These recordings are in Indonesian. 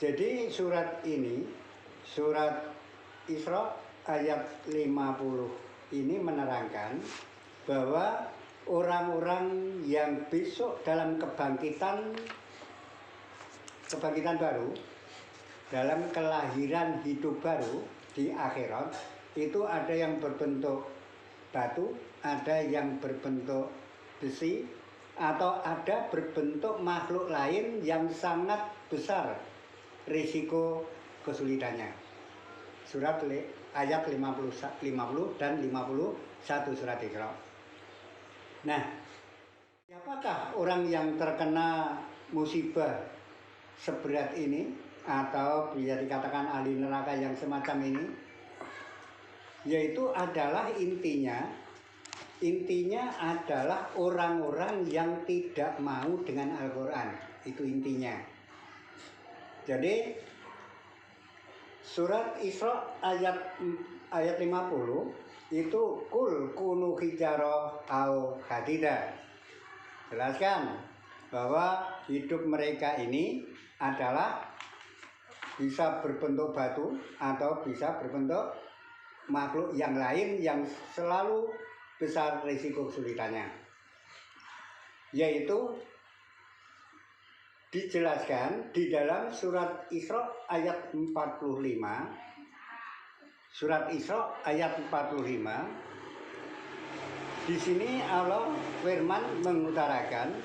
Jadi surat ini, surat Isra ayat 50 ini menerangkan bahwa orang-orang yang besok dalam kebangkitan baru, dalam kelahiran hidup baru di akhirat, itu ada yang berbentuk batu, ada yang berbentuk besi, atau ada berbentuk makhluk lain yang sangat besar risiko kesulitannya. Surat ayat 50 dan 51 surat Isra. Nah, siapakah orang yang terkena musibah seberat ini atau bisa dikatakan ahli neraka yang semacam ini? Yaitu adalah intinya adalah orang-orang yang tidak mau dengan Al-Quran. Itu intinya. Jadi surat Isra ayat 50 itu kul kunu hijaro au hadida. Jelaskan bahwa hidup mereka ini adalah bisa berbentuk batu atau bisa berbentuk makhluk yang lain yang selalu besar risiko kesulitannya. Yaitu dijelaskan di dalam surat Isra ayat 45. Surat Isra ayat 45. Di sini Allah firman mengutarakan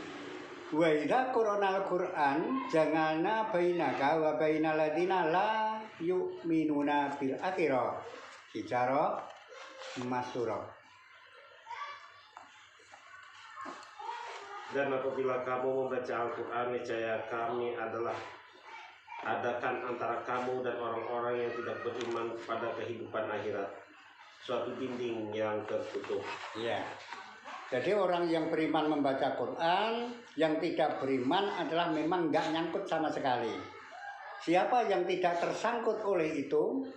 wa idza qara'nal Qur'an jangalna bainaka wa bainal ladzina la yu'minuna bil akhirah bicara masura. Dan apabila kamu membaca Al-Quran, niscaya kami adakan antara kamu dan orang-orang yang tidak beriman pada kehidupan akhirat suatu dinding yang tertutup. Ya. Jadi orang yang beriman membaca Quran, yang tidak beriman adalah memang nggak nyangkut sama sekali. Siapa yang tidak tersangkut oleh itu,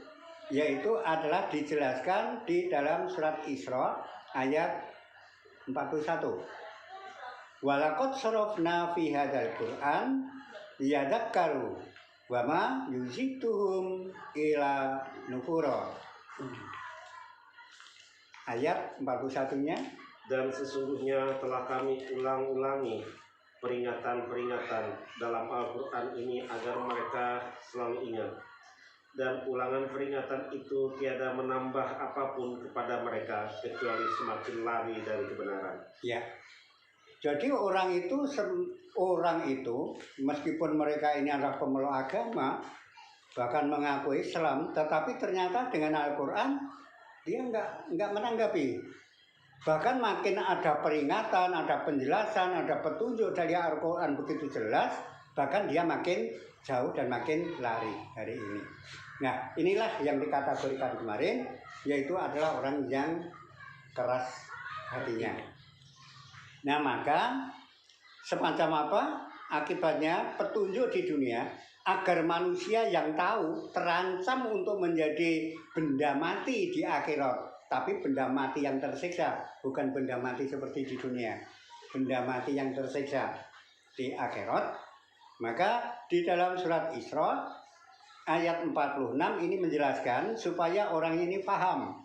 yaitu adalah dijelaskan di dalam surat Isra ayat 41. Walaqad sarafna fi hadzal Qur'an liyadhakkaru wa ma yuzituhum ila nufura. Ayat 41-nya, dan sesungguhnya telah kami ulang-ulangi peringatan-peringatan dalam Al-Quran ini agar mereka selalu ingat, dan ulangan peringatan itu tiada menambah apapun kepada mereka kecuali semakin lari dari kebenaran. Ya. Jadi orang itu meskipun mereka ini adalah pemeluk agama, bahkan mengaku Islam, tetapi ternyata dengan Al-Quran dia enggak menanggapi. Bahkan makin ada peringatan, ada penjelasan, ada petunjuk dari Al-Quran begitu jelas, bahkan dia makin jauh dan makin lari dari ini. Nah, inilah yang dikategorikan kemarin, yaitu adalah orang yang keras hatinya. Nah, maka semacam apa akibatnya? Petunjuk di dunia agar manusia yang tahu terancam untuk menjadi benda mati di akhirat, tapi benda mati yang tersiksa, bukan benda mati seperti di dunia, benda mati yang tersiksa di akhirat. Maka di dalam surat Isra ayat 46 ini menjelaskan supaya orang ini paham.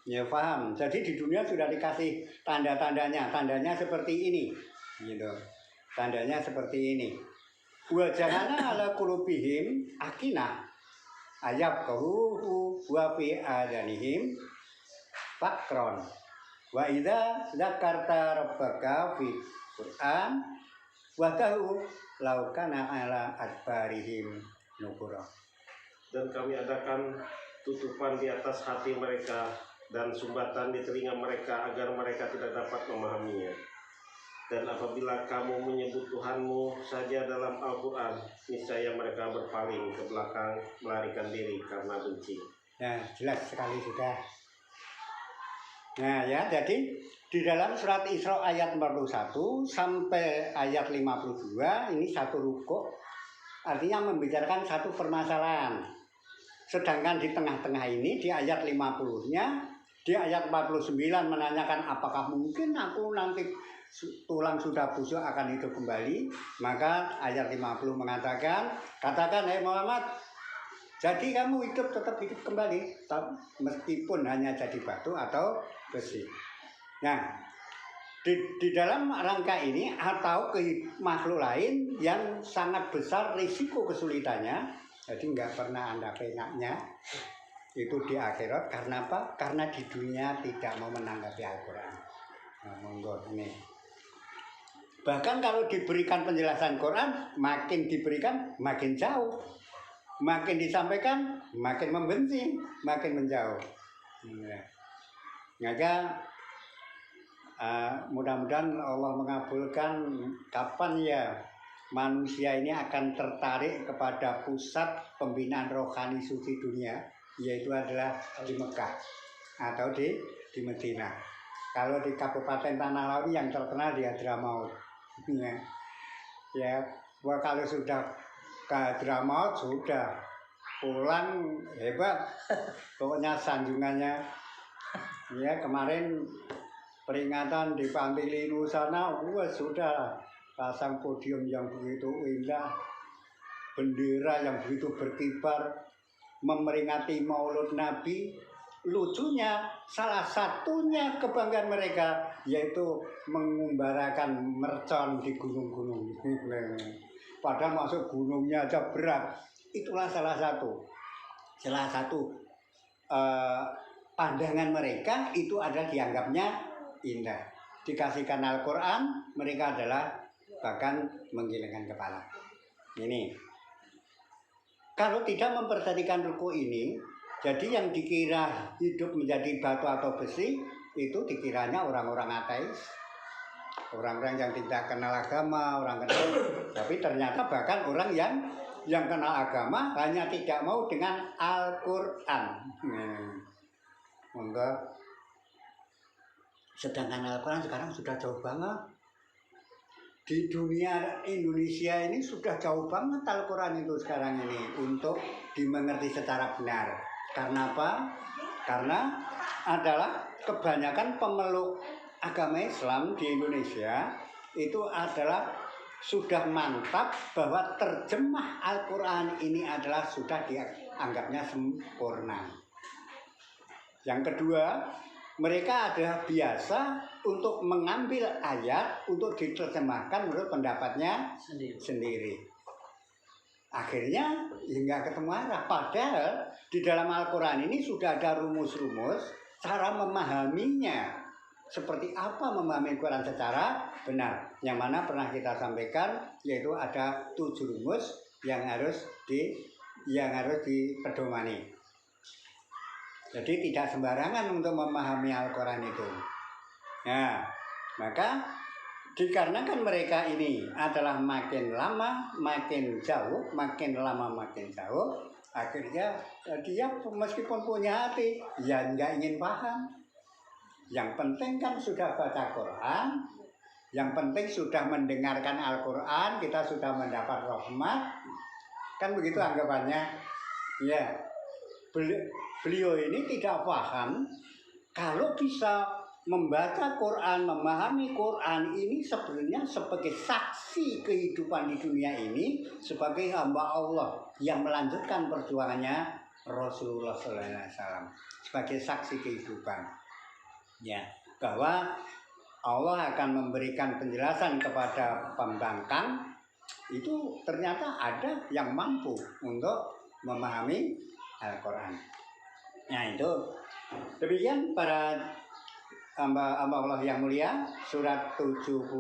Ya paham. Jadi di dunia sudah dikasih tandanya seperti ini, gitu. Tandanya seperti ini. Wa janana ala qulubihim akinah ayab qahu wa fi adanihim fakron. Wa idza dzakarta rabbaka fi Qur'an wa tahu law kana ala adbarihim nufura. Dan kami adakan tutupan di atas hati mereka dan sumbatan di telinga mereka agar mereka tidak dapat memahaminya. Dan apabila kamu menyebut Tuhanmu saja dalam Al-Quran, niscaya mereka berpaling ke belakang, melarikan diri karena benci. Nah, jelas sekali sudah. Nah ya, jadi di dalam surat Isra ayat 41 sampai ayat 52 ini satu rukuk, artinya membicarakan satu permasalahan. Sedangkan di tengah-tengah ini di ayat 50-nya, di ayat 49 menanyakan apakah mungkin aku nanti tulang sudah busuk akan hidup kembali. Maka ayat 50 mengatakan, katakan hai Muhammad, jadi kamu tetap hidup kembali, meskipun hanya jadi batu atau besi. Nah, di dalam rangka ini atau makhluk lain yang sangat besar risiko kesulitannya, jadi nggak pernah Anda enaknya itu di akhirat. Karena apa? Karena di dunia tidak mau menanggapi Al-Quran. Nah, monggo ini. Bahkan kalau diberikan penjelasan Quran, makin diberikan makin jauh, makin disampaikan makin membenci, makin menjauh. Maka mudah-mudahan Allah mengabulkan. Kapan ya manusia ini akan tertarik kepada pusat pembinaan rohani suci dunia, yaitu adalah di Mekah atau di Madinah. Kalau di Kabupaten Tanah Laut yang terkenal di Hadramaut. Ya, kalau sudah ke Hadramaut sudah pulang hebat. Pokoknya sanjungannya. Ya, kemarin peringatan di Pantai Linu sana, sudah pasang podium yang begitu indah, bendera yang begitu berkibar, memperingati Maulud Nabi. Lucunya, salah satunya kebanggaan mereka yaitu mengumbarakan mercon di gunung-gunung. Padahal masuk gunungnya aja berat. Itulah salah satu pandangan mereka itu adalah dianggapnya indah. Dikasihkan Al-Quran, mereka adalah bahkan menggelengkan kepala. Ini kalau tidak memperhatikan ruku ini, jadi yang dikira hidup menjadi batu atau besi itu dikiranya orang-orang ateis, orang-orang yang tidak kenal agama, tapi ternyata bahkan orang yang kenal agama hanya tidak mau dengan Al-Quran. Sedangkan Al-Quran sekarang sudah jauh banget. Di dunia Indonesia ini sudah jauh banget Al-Quran itu sekarang ini untuk dimengerti secara benar. Karena apa? Karena adalah kebanyakan pemeluk agama Islam di Indonesia itu adalah sudah mantap bahwa terjemah Al-Quran ini adalah sudah dianggapnya sempurna. Yang kedua, mereka adalah biasa untuk mengambil ayat untuk diterjemahkan menurut pendapatnya sendiri. Akhirnya nggak ketemu arah. Padahal di dalam Al-Quran ini sudah ada rumus-rumus cara memahaminya. Seperti apa memahami Al-Quran secara benar. Yang mana pernah kita sampaikan, yaitu ada 7 rumus yang harus dipedomani. Jadi tidak sembarangan untuk memahami Al-Quran itu. Nah, maka dikarenakan mereka ini adalah makin lama makin jauh, akhirnya dia meskipun punya hati, ya nggak ingin paham. Yang penting kan sudah baca Quran, yang penting sudah mendengarkan Al-Quran, kita sudah mendapat rahmat, kan begitu anggapannya. Ya, beliau ini tidak paham kalau bisa membaca Quran, memahami Quran ini sebenarnya sebagai saksi kehidupan di dunia ini, sebagai hamba Allah yang melanjutkan perjuangannya Rasulullah SAW, sebagai saksi kehidupan. Ya, bahwa Allah akan memberikan penjelasan kepada pembangkang itu ternyata ada yang mampu untuk memahami Al-Quran. Nah itu demikian para hamba Allah yang mulia, surat 79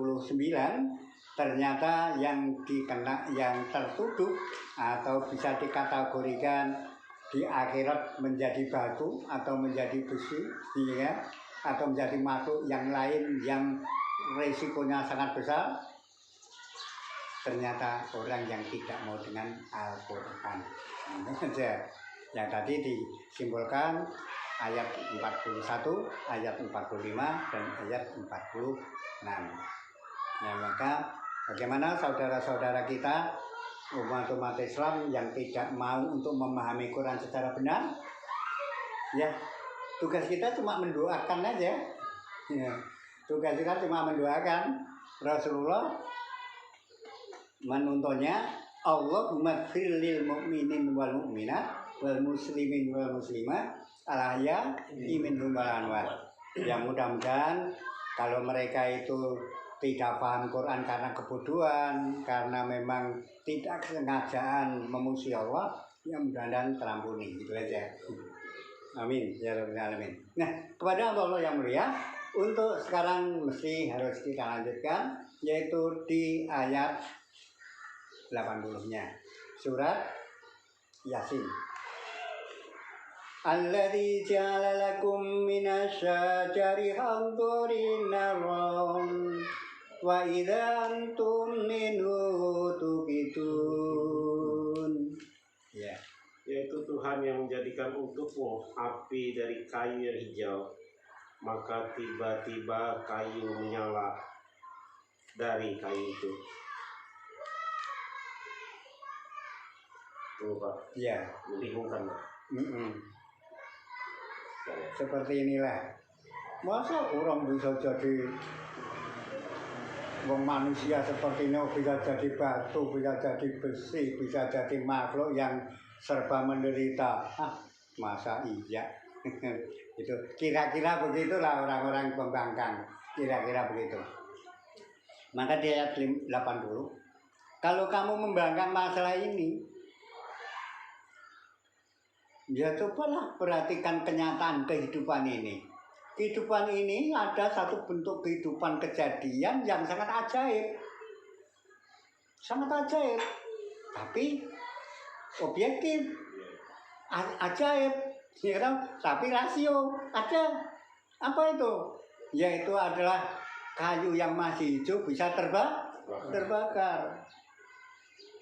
ternyata yang tertuduh atau bisa dikategorikan di akhirat menjadi batu atau menjadi besi, ya, atau menjadi makhluk yang lain yang resikonya sangat besar, ternyata orang yang tidak mau dengan Al-Quran. Yang tadi disimpulkan ayat 41, ayat 45, dan ayat 46. Ya, maka bagaimana saudara-saudara kita umat-umat Islam yang tidak mau untuk memahami Quran secara benar? Ya, tugas kita cuma mendoakan aja. Ya, Tugas kita cuma mendoakan. Rasulullah menuntunnya Allahumma firlil mu'minin wal mu'minat wal muslimin wal muslimat alahya iminhum wal anwar. Yang mudah-mudahan kalau mereka itu tidak paham Quran karena kebodohan, karena memang tidak kesengajaan memusuhi Allah, yang mudah-mudahan terampuni. Itu aja. Amin ya rabbal alamin. Nah, kepada Allah yang mulia, untuk sekarang mesti harus kita lanjutkan, yaitu di ayat 80-nya surat Yasin. Alladzi ja'ala lakum minasyajari khamdurin naram wa idza antum minhu tuqitun. Ya. Yaitu Tuhan yang menjadikan untukmu api dari kayu yang hijau, maka tiba-tiba kayu menyala dari kayu itu. Tuh Pak, Ya. membingungkan Pak. Seperti inilah. Masa orang bisa jadi wong manusia seperti ini, bisa jadi batu, bisa jadi besi, bisa jadi makhluk yang serba menderita. Masa iya? Itu kira-kira begitulah orang-orang pembangkang. Kira-kira begitu. Maka di ayat 80, kalau kamu membangkang masalah ini, ya cobalah perhatikan kenyataan kehidupan ini. Kehidupan ini ada satu bentuk kehidupan kejadian yang sangat ajaib. Sangat ajaib. Tapi objektif. Ajaib. Ya, tapi rasio ada. Apa itu? Yaitu adalah kayu yang masih hijau bisa terbakar.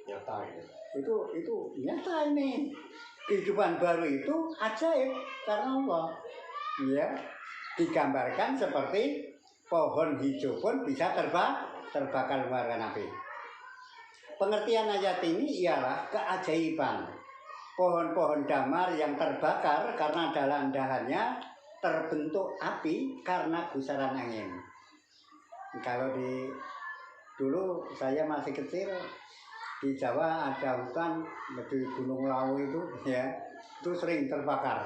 Nyata ya. Itu nyata ini. Kehidupan baru itu ajaib karena Allah. Ya, digambarkan seperti pohon hijau pun bisa terbakar warna api. Pengertian ayat ini ialah keajaiban. Pohon-pohon damar yang terbakar karena dahan-dahannya terbentuk api karena gusaran angin. Kalau dulu saya masih kecil, di Jawa ada hutan di Gunung Lawu itu, ya, itu sering terbakar.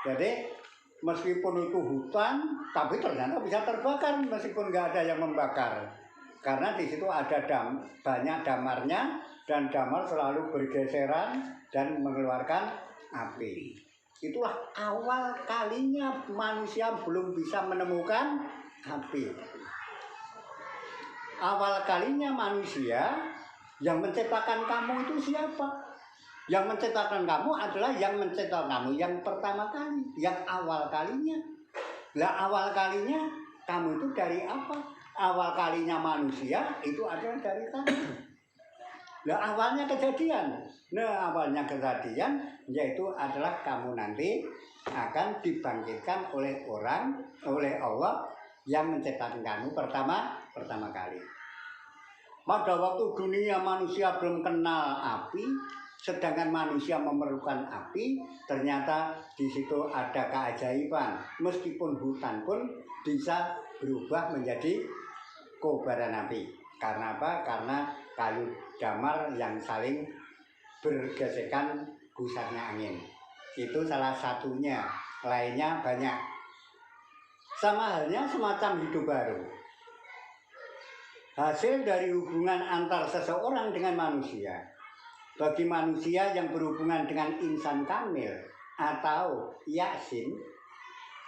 Jadi meskipun itu hutan, tapi ternyata bisa terbakar meskipun nggak ada yang membakar. Karena di situ ada banyak damarnya dan damar selalu bergeseran dan mengeluarkan api. Itulah awal kalinya manusia belum bisa menemukan api. Awal kalinya manusia yang menciptakan kamu itu siapa? Yang menciptakan kamu adalah yang menciptakan kamu yang pertama kali, yang awal kalinya. Lah awal kalinya kamu itu dari apa? Awal kalinya manusia itu adalah dari kamu. Lah awalnya kejadian. Nah awalnya kejadian yaitu adalah kamu nanti akan dibangkitkan oleh Allah yang menciptakan kamu pertama kali. Pada waktu dunia manusia belum kenal api, sedangkan manusia memerlukan api, ternyata di situ ada keajaiban. Meskipun hutan pun bisa berubah menjadi kobaran api. Karena apa? Karena kayu damar yang saling bergesekan gusarnya angin. Itu salah satunya. Lainnya banyak. Sama halnya semacam hidup baru. Hasil dari hubungan antar seseorang dengan manusia. Bagi manusia yang berhubungan dengan insan kamil atau yasin,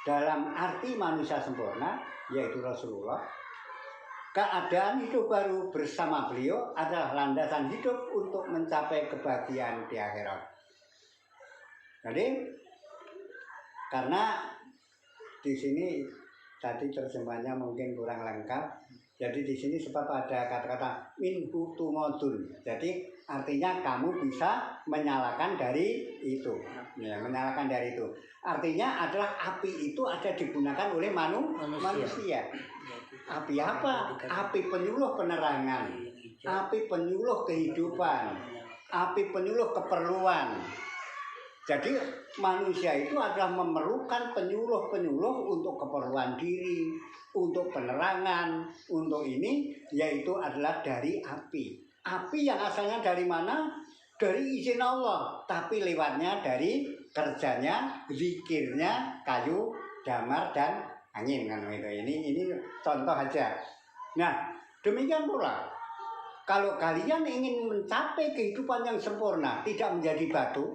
dalam arti manusia sempurna, yaitu Rasulullah, keadaan hidup baru bersama beliau adalah landasan hidup untuk mencapai kebahagiaan di akhirat. Jadi, karena di sini tadi terjemahnya mungkin kurang lengkap. Jadi di sini sebab ada kata-kata minhu tumodun. Jadi artinya kamu bisa menyalakan dari itu. Ya, menyalakan dari itu. Artinya adalah api itu ada digunakan oleh manusia. Api apa? Api penyuluh penerangan. Api penyuluh kehidupan. Api penyuluh keperluan. Jadi manusia itu adalah memerlukan penyuluh-penyuluh untuk keperluan diri, untuk penerangan, untuk ini, yaitu adalah dari api. Api yang asalnya dari mana? Dari izin Allah, tapi lewatnya dari kerjanya, zikirnya, kayu, damar, dan angin kan itu. Ini contoh aja. Nah, demikian pula kalau kalian ingin mencapai kehidupan yang sempurna, tidak menjadi batu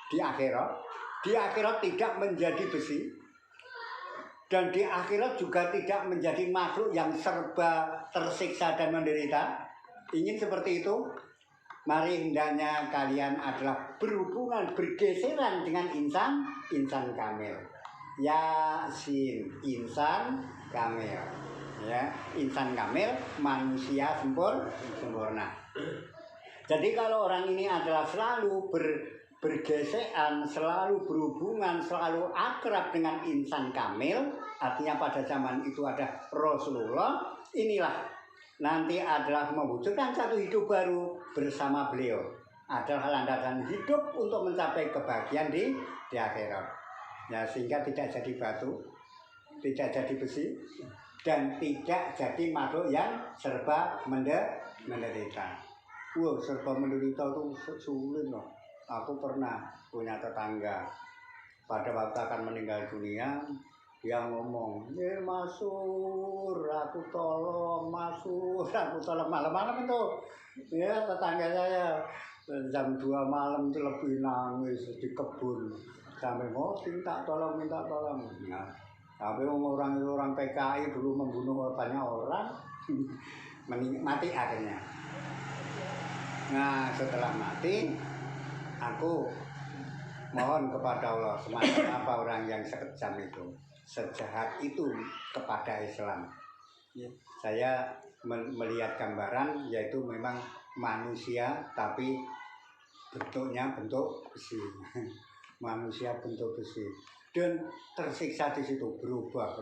di akhirat tidak menjadi besi, dan di akhirat juga tidak menjadi makhluk yang serba tersiksa dan menderita. Ingin seperti itu? Mari hendaknya kalian adalah berhubungan, bergeseran dengan insan kamil. Yasin, insan kamil. Ya, insan kamil, manusia sempurna. Jadi kalau orang ini adalah selalu bergesekan, selalu berhubungan, selalu akrab dengan insan kamil, artinya pada zaman itu ada Rasulullah, inilah nanti adalah mewujudkan satu hidup baru bersama beliau, adalah landasan hidup untuk mencapai kebahagiaan di akhirat. Ya, sehingga tidak jadi batu, tidak jadi besi, dan tidak jadi makhluk yang serba menderita. Wah, serba menderita itu sulit loh. Aku pernah punya tetangga, pada waktu akan meninggal dunia, dia ngomong, Masur, aku tolong, malam-malam itu. Ya, tetangga saya jam 2 malam itu lebih nangis di kebun, sampai mau minta tolong. Nah, tapi orang PKI dulu membunuh banyak orang, mati akhirnya. Nah, setelah mati, aku mohon kepada Allah, semacam apa orang yang sekejam itu, sejahat itu kepada Islam. Saya melihat gambaran, yaitu memang manusia tapi bentuknya bentuk besi. Manusia bentuk besi, dan tersiksa di situ, berubah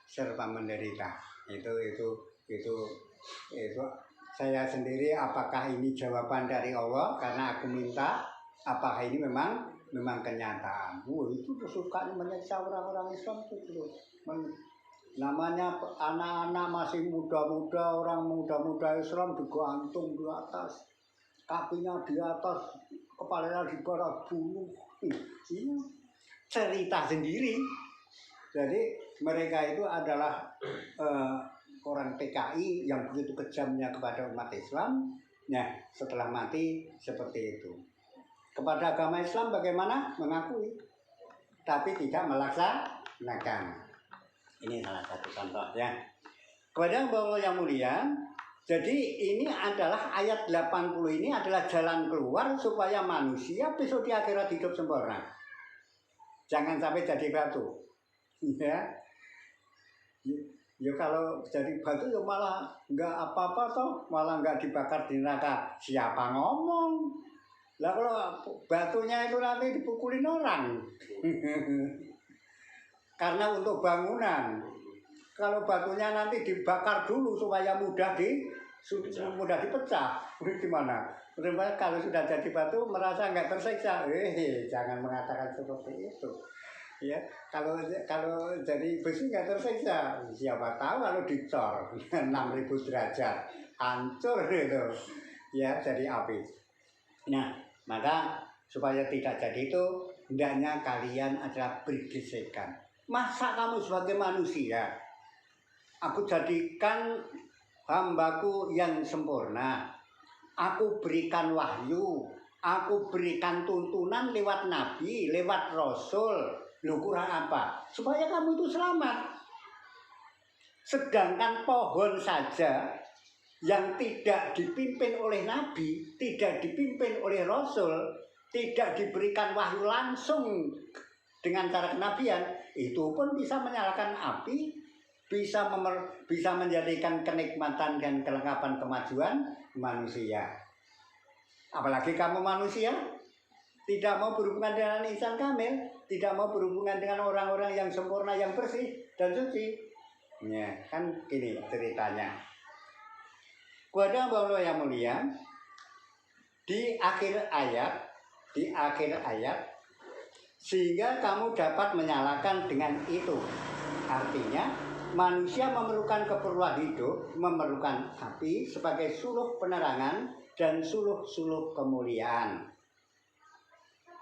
serba menderita. Itu saya sendiri, apakah ini jawaban dari Allah karena aku minta, apakah ini memang kenyataan. Itu sukanya menyiksa orang-orang Islam itu. Namanya anak-anak masih muda-muda, orang muda-muda Islam digantung di atas, kakinya di atas, kepalanya di bawah, bunuh. Cerita sendiri. Jadi mereka itu adalah orang PKI yang begitu kejamnya kepada umat Islam. Nah, setelah mati seperti itu. Kepada agama Islam bagaimana? Mengakui, tapi tidak melaksanakan. Ini salah satu contoh ya. Kepada Allah yang mulia, jadi ini adalah ayat 80 ini adalah jalan keluar supaya manusia besok di akhirat hidup sempurna. Jangan sampai jadi batu. Ya. Ya kalau jadi batu ya malah nggak apa-apa toh, malah nggak dibakar di neraka. Siapa ngomong? Lah kalau batunya itu nanti dipukulin orang. Karena untuk bangunan. Kalau batunya nanti dibakar dulu supaya mudah dipecah. Gimana? Kalau sudah jadi batu merasa nggak tersiksa. Jangan mengatakan seperti itu. Ya, kalau jadi besi nggak tersiksa, siapa tahu kalau dicor 6.000 derajat hancur itu, ya jadi api. Nah, maka supaya tidak jadi itu, hendaknya kalian adalah bergesekan. Masa kamu sebagai manusia, aku jadikan hambaku yang sempurna, aku berikan wahyu, aku berikan tuntunan lewat nabi, lewat rasul. Lu kurang apa? Supaya kamu itu selamat. Sedangkan pohon saja yang tidak dipimpin oleh nabi, tidak dipimpin oleh rasul, tidak diberikan wahyu langsung dengan cara kenabian, itu pun bisa menyalakan api, bisa menjadikan kenikmatan dan kelengkapan kemajuan manusia. Apalagi kamu manusia tidak mau berhubungan dengan insan kamil, tidak mau berhubungan dengan orang-orang yang sempurna, yang bersih dan suci. Ya, kan gini ceritanya. Kepada Allah yang mulia, di akhir ayat, sehingga kamu dapat menyalakan dengan itu. Artinya, manusia memerlukan keperluan hidup, memerlukan api sebagai suluh penerangan dan suluh-suluh kemuliaan.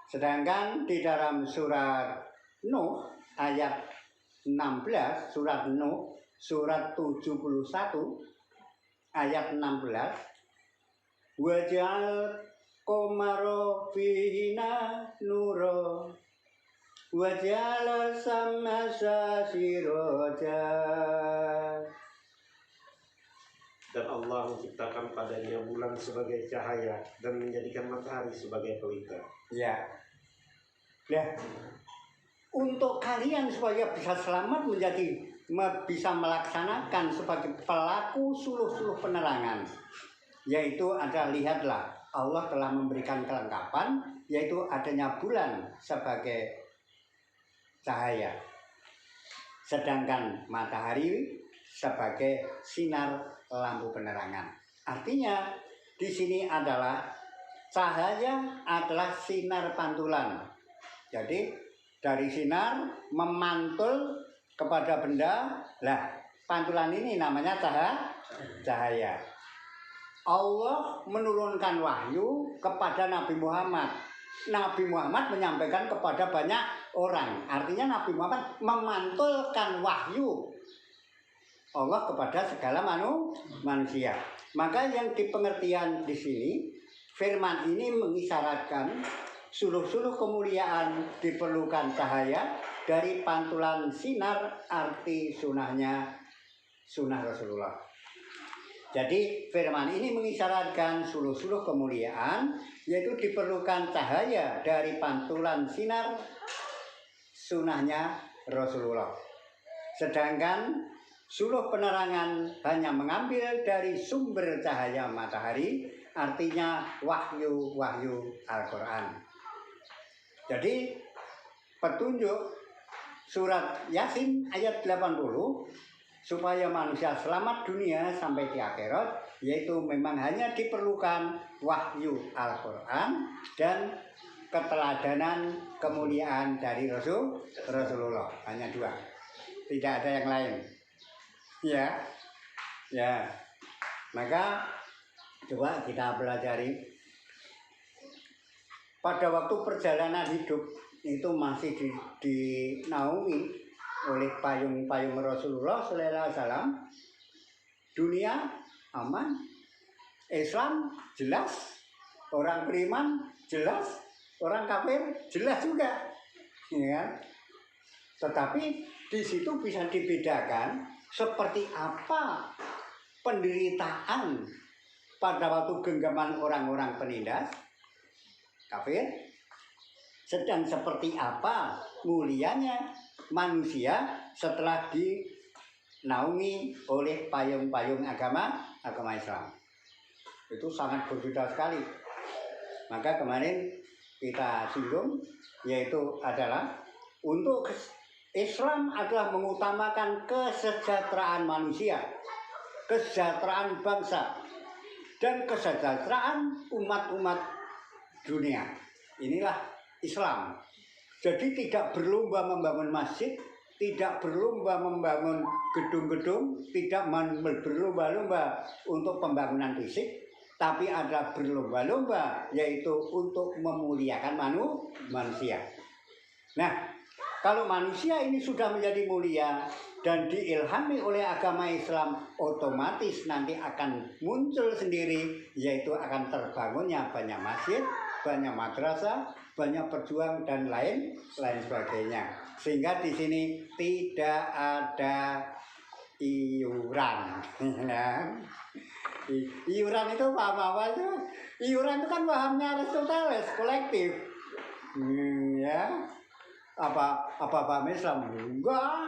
Sedangkan di dalam surat Nuh ayat 16, surat Nuh surat 71 ayat 16, wajal komaro fihina nuro wajal samasa siroja. Dan Allah menciptakan padanya bulan sebagai cahaya dan menjadikan matahari sebagai pelita. Ya. Nah, untuk kalian supaya bisa selamat bisa melaksanakan sebagai pelaku suluh-suluh penerangan, yaitu lihatlah Allah telah memberikan kelengkapan, yaitu adanya bulan sebagai cahaya, sedangkan matahari sebagai sinar lampu penerangan. Artinya di sini adalah cahaya adalah sinar pantulan. Jadi dari sinar memantul kepada benda, lah pantulan ini namanya cahaya. Allah menurunkan wahyu kepada Nabi Muhammad. Nabi Muhammad menyampaikan kepada banyak orang. Artinya Nabi Muhammad memantulkan wahyu Allah kepada segala manusia. Maka yang dipengertian di sini, firman ini mengisyaratkan suluh-suluh kemuliaan diperlukan cahaya dari pantulan sinar, arti sunnah Rasulullah. Jadi firman ini mengisyaratkan suluh-suluh kemuliaan, yaitu diperlukan cahaya dari pantulan sinar sunnahnya Rasulullah. Sedangkan suluh penerangan hanya mengambil dari sumber cahaya matahari, artinya wahyu Al-Quran. Jadi petunjuk surat Yasin ayat 80 supaya manusia selamat dunia sampai di akhirat, yaitu memang hanya diperlukan wahyu Al-Quran dan keteladanan kemuliaan dari Rasulullah. Hanya dua, tidak ada yang lain. Ya. Maka coba kita pelajari. Pada waktu perjalanan hidup itu masih dinaungi oleh payung-payung Rasulullah sallallahu alaihi wasallam. Dunia aman, Islam jelas, orang beriman jelas, orang kafir jelas juga, ya. Tetapi di situ bisa dibedakan seperti apa penderitaan pada waktu genggaman orang-orang penindas kafir, sedang seperti apa mulianya manusia setelah dinaungi oleh payung-payung agama Islam. Itu sangat berbeda sekali. Maka kemarin kita singgung, yaitu adalah untuk Islam adalah mengutamakan kesejahteraan manusia, kesejahteraan bangsa, dan kesejahteraan umat-umat dunia. Inilah Islam. Jadi tidak berlomba membangun masjid, tidak berlomba membangun gedung-gedung, tidak berlomba-lomba untuk pembangunan fisik, tapi ada berlomba-lomba yaitu untuk memuliakan manusia. Nah, kalau manusia ini sudah menjadi mulia dan diilhami oleh agama Islam, otomatis nanti akan muncul sendiri, yaitu akan terbangunnya banyak masjid, banyak madrasah, banyak perjuang dan lain sebagainya. Sehingga di sini tidak ada iuran. Iuran itu apa itu? Iuran itu kan pahamnya Aristoteles, kolektif. Ya. Apa paham Islam? Enggak.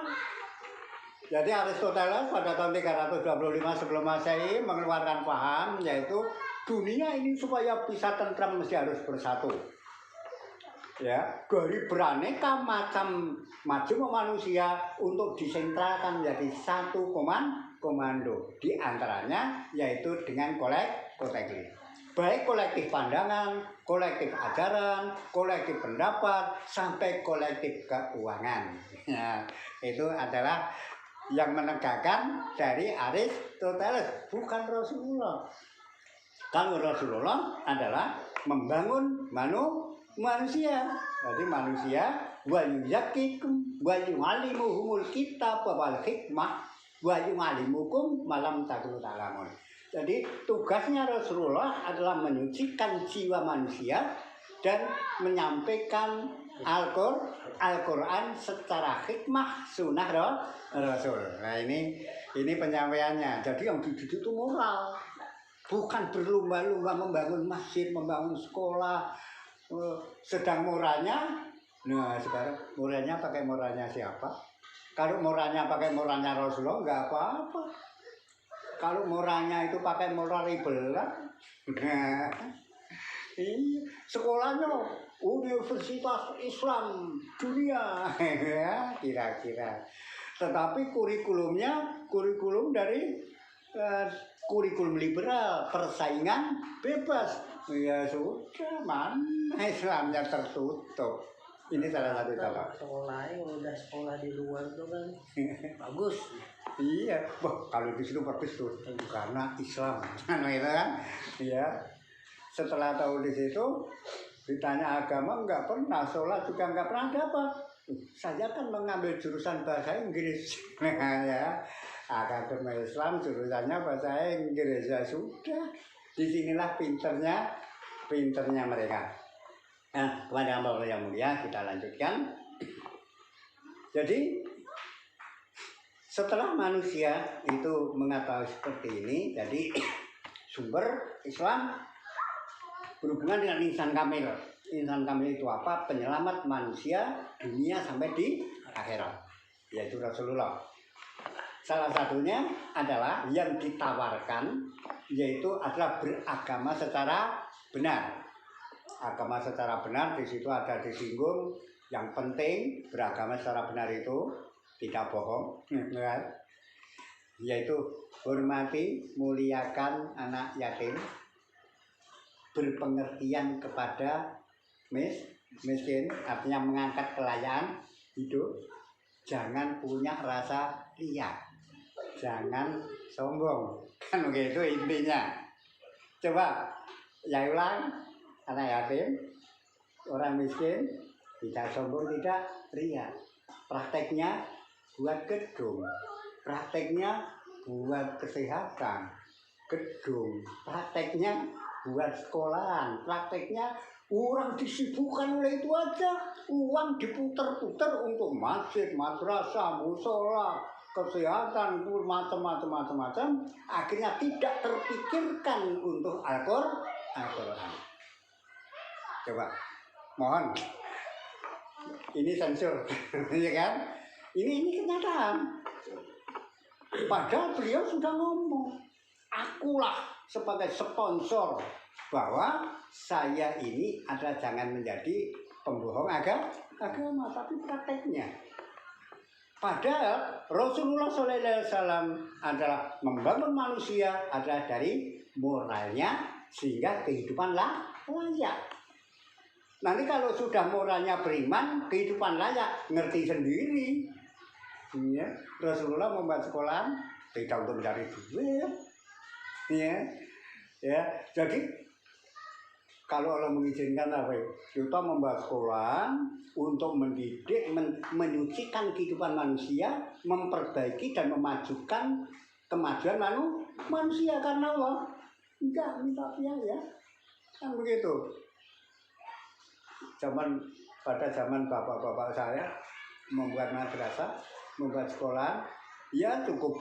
Jadi Aristoteles pada tahun 325 sebelum Masehi mengeluarkan paham, yaitu dunia ini supaya bisa tentram mesti harus bersatu. Ya, dari beraneka macam manusia untuk disentralkan menjadi satu komando. Di antaranya yaitu dengan kolektif. baik kolektif pandangan, kolektif ajaran, kolektif pendapat, sampai kolektif keuangan. Nah, itu adalah yang menegakkan dari Aristoteles, bukan Rasulullah. Kalau Rasulullah adalah membangun manusia. Jadi manusia wa yuzakkikum wa yu'allimuhumul kitab wal hikmah wa yu'allimukum malam takunu ta'lamun. Jadi tugasnya Rasulullah adalah menyucikan jiwa manusia dan menyampaikan Al-Quran secara hikmah sunnah Rasul. Nah ini penyampaiannya. Jadi yang dididik itu moral, bukan berlomba-lomba membangun masjid, membangun sekolah. Sedang moralnya, nah sekarang moralnya pakai moralnya siapa? Kalau moralnya pakai moralnya Rasulullah nggak apa-apa. Kalau moralnya itu pakai moral ribelan, nah, iya, sekolahnya Universitas Islam Dunia, ya, kira-kira. Tetapi kurikulum dari kurikulum liberal, persaingan bebas. Ya sudah, mana Islamnya tertutup. Ini salah satu contoh. Sekolahnya udah sekolah di luar tuh kan bagus. Iya, wah kalau di situ bagus tuh karena Islam, itu kan. Iya. Setelah tahu di situ, ditanya agama nggak pernah, sholat juga nggak pernah dapat. Saya kan mengambil jurusan bahasa Inggris, ya. Akademi Islam jurusannya bahasa Inggris, ya sudah. Disinilah pinternya mereka. Nah, kepada Allah yang mulia kita lanjutkan. Jadi setelah manusia itu mengetahui seperti ini, jadi sumber Islam berhubungan dengan insan kamil. Insan kamil itu apa? Penyelamat manusia dunia sampai di akhirat, yaitu Rasulullah. Salah satunya adalah yang ditawarkan, yaitu adalah beragama secara benar. Agama secara benar di situ ada disinggung yang penting beragama secara benar itu tidak bohong, yaitu hormati, muliakan anak yatim, berpengertian kepada miskin, artinya mengangkat kelayaan hidup, jangan punya rasa riya, jangan sombong, kan begitu intinya. Coba ya ulang, anak yatim, orang miskin, tidak sombong, tidak riya. Prakteknya buat gedung, prakteknya buat kesehatan, gedung, prakteknya buat sekolahan, prakteknya orang disibukkan oleh itu aja, uang diputer-puter untuk masjid, madrasah, musola, kesehatan, macam-macam, akhirnya tidak terpikirkan untuk Al-Quran. Coba, mohon, ini sensor, ya kan? Ini kenyataan. Padahal beliau sudah ngomong, akulah sebagai sponsor bahwa saya ini adalah jangan menjadi pembohong agama, tapi prakteknya. Padahal Rasulullah SAW adalah membangun manusia adalah dari moralnya sehingga kehidupan layak. Nanti kalau sudah moralnya beriman, kehidupan layak, ngerti sendiri. Ya, Rasulullah membuat sekolah tidak untuk mencari duit. Ya, jadi kalau Allah mengizinkan apa ya? Kita membuat sekolah untuk mendidik, menyucikan kehidupan manusia, memperbaiki dan memajukan kemajuan manusia karena Allah. Enggak minta biaya, kan begitu. Pada zaman bapak-bapak saya membuat madrasah, membuat sekolah, ya cukup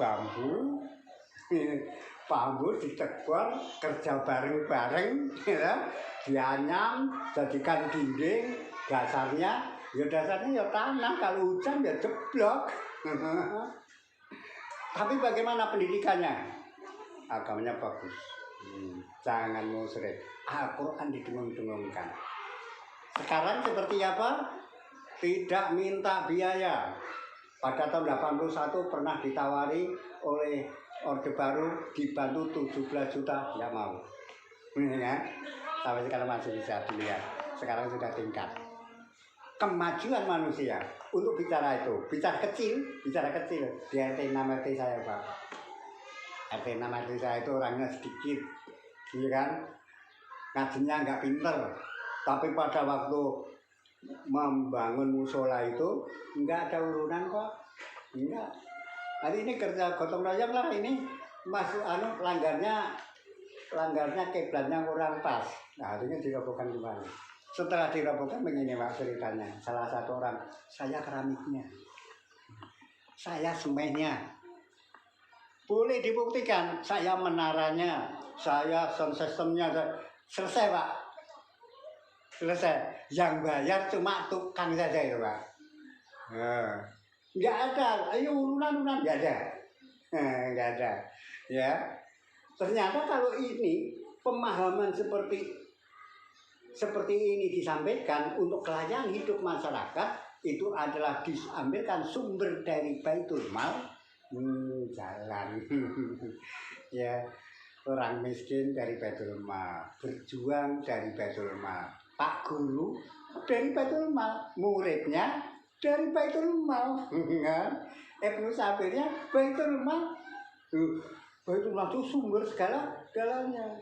bambu ditegor, kerja bareng-bareng, ya, dianyam, jadikan dinding, dasarnya ya tanah, kalau hujan ya jeblok. Tapi bagaimana pendidikannya? Agamanya bagus, jangan musyrik, Al-Quran didengung-dengungkan. Sekarang seperti apa? Tidak minta biaya. Pada tahun 81 pernah ditawari oleh Orde Baru dibantu 17 juta, tidak mau. Ya, sampai sekarang masih bisa dilihat. Sekarang sudah tingkat kemajuan manusia untuk bicara itu, bicara kecil di RT 6 RT saya Pak. RT 6 RT saya itu orangnya sedikit, iya kan, ngajinya nggak pinter, tapi pada waktu membangun musola itu nggak ada urunan kok, enggak. Hari ini kerja gotong royong lah, ini masuk langgarnya kiblatnya kurang pas, nah akhirnya dirobohkan kembali. Setelah dirobohkan begini Pak ceritanya, salah satu orang, saya keramiknya, saya semennya, boleh dibuktikan, saya menaranya, saya sound systemnya, selesai Pak, selesai. Yang bayar cuma tukang saja itu Pak. Nggak ada, ayo urunan nggak ada, nggak ada. Ya, ternyata kalau ini pemahaman seperti ini disampaikan untuk kelayakan hidup masyarakat, itu adalah diambilkan sumber dari Baitul Mal, jalan. Ya, orang miskin dari Baitul Mal, berjuang dari Baitul Mal, Pak Guru dari Baitul Mal, muridnya dari Baitul Mal, Ibnu Sabirnya Baitul Mal. Baitul Mal itu sumber segala-galanya.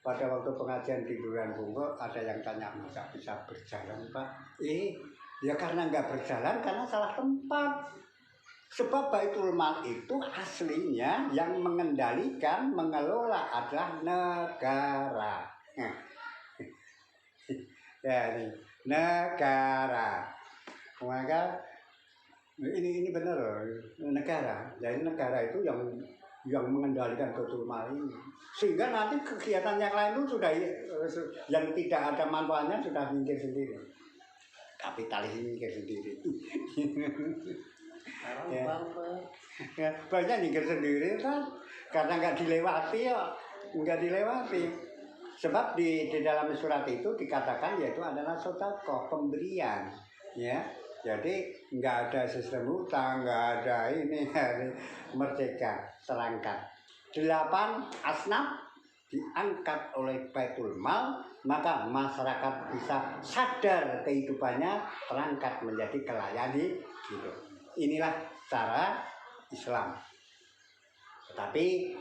Pada waktu pengajian di Duran Bungkul ada yang tanya, masa bisa berjalan Pak? Ya karena nggak berjalan karena salah tempat. Sebab Baitul Mal itu aslinya yang mengendalikan, mengelola adalah negara. Ya, ini negara. Maka ini benar loh, negara. Jadi negara itu yang mengendalikan Baitul Mal ini, sehingga nanti kegiatan yang lain itu sudah yang tidak ada manfaatnya sudah mikir sendiri, kapitalis mikir sendiri. Ya, banyak mikir sendiri kan, karena nggak dilewati ya, nggak dilewati. Sebab di dalam surat itu dikatakan yaitu adalah sedekah, pemberian, ya. Jadi nggak ada sistem hutang, nggak ada ini, merdeka, serangkat. 8 asnaf diangkat oleh Baitul Mal, maka masyarakat bisa sadar kehidupannya terangkat menjadi kelayani hidup. Inilah cara Islam. Tetapi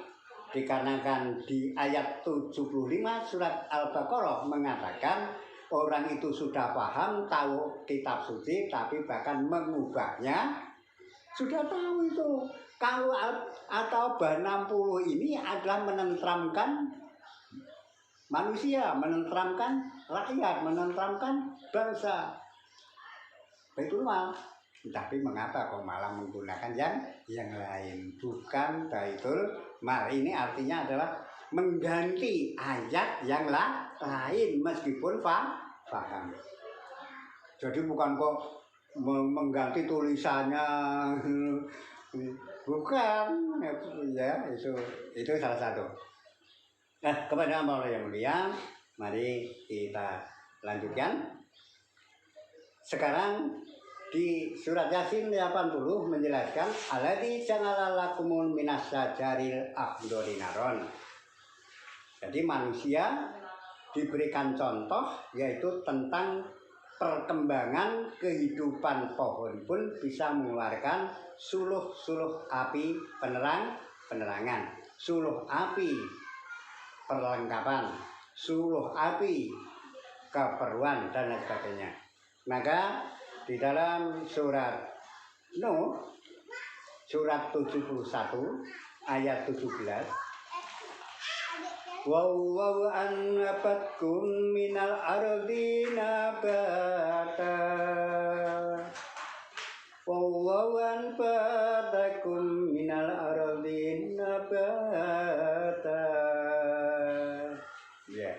dikarenakan di ayat 75 surat Al-Baqarah mengatakan orang itu sudah paham, tahu kitab suci, tapi bahkan mengubahnya sudah tahu itu. Kalau atau bah 60 ini adalah menentramkan manusia, menentramkan rakyat, menentramkan bangsa. Baitul Mal. Tapi mengapa kok malah menggunakan yang lain? Bukan Baitul Mal. Ini artinya adalah mengganti ayat yang lain meskipun paham. Jadi bukan kok mengganti tulisannya, bukan ya, itu salah satu. Nah, kepada Allah yang mulia, mari kita lanjutkan. Sekarang di surat Yasin 80 menjelaskan alladzi ja'ala lakumul minas syajaril akhdari naron. Jadi manusia diberikan contoh yaitu tentang perkembangan kehidupan pohon pun bisa mengeluarkan suluh-suluh api penerangan, suluh api perlengkapan, suluh api keperluan dan lain sebagainya. Maka di dalam surat Nuh surat 71 ayat 17, Wallahu anbatkum minal ardi nabata. Wallahu anbatakum minal ardi nabata. Ya.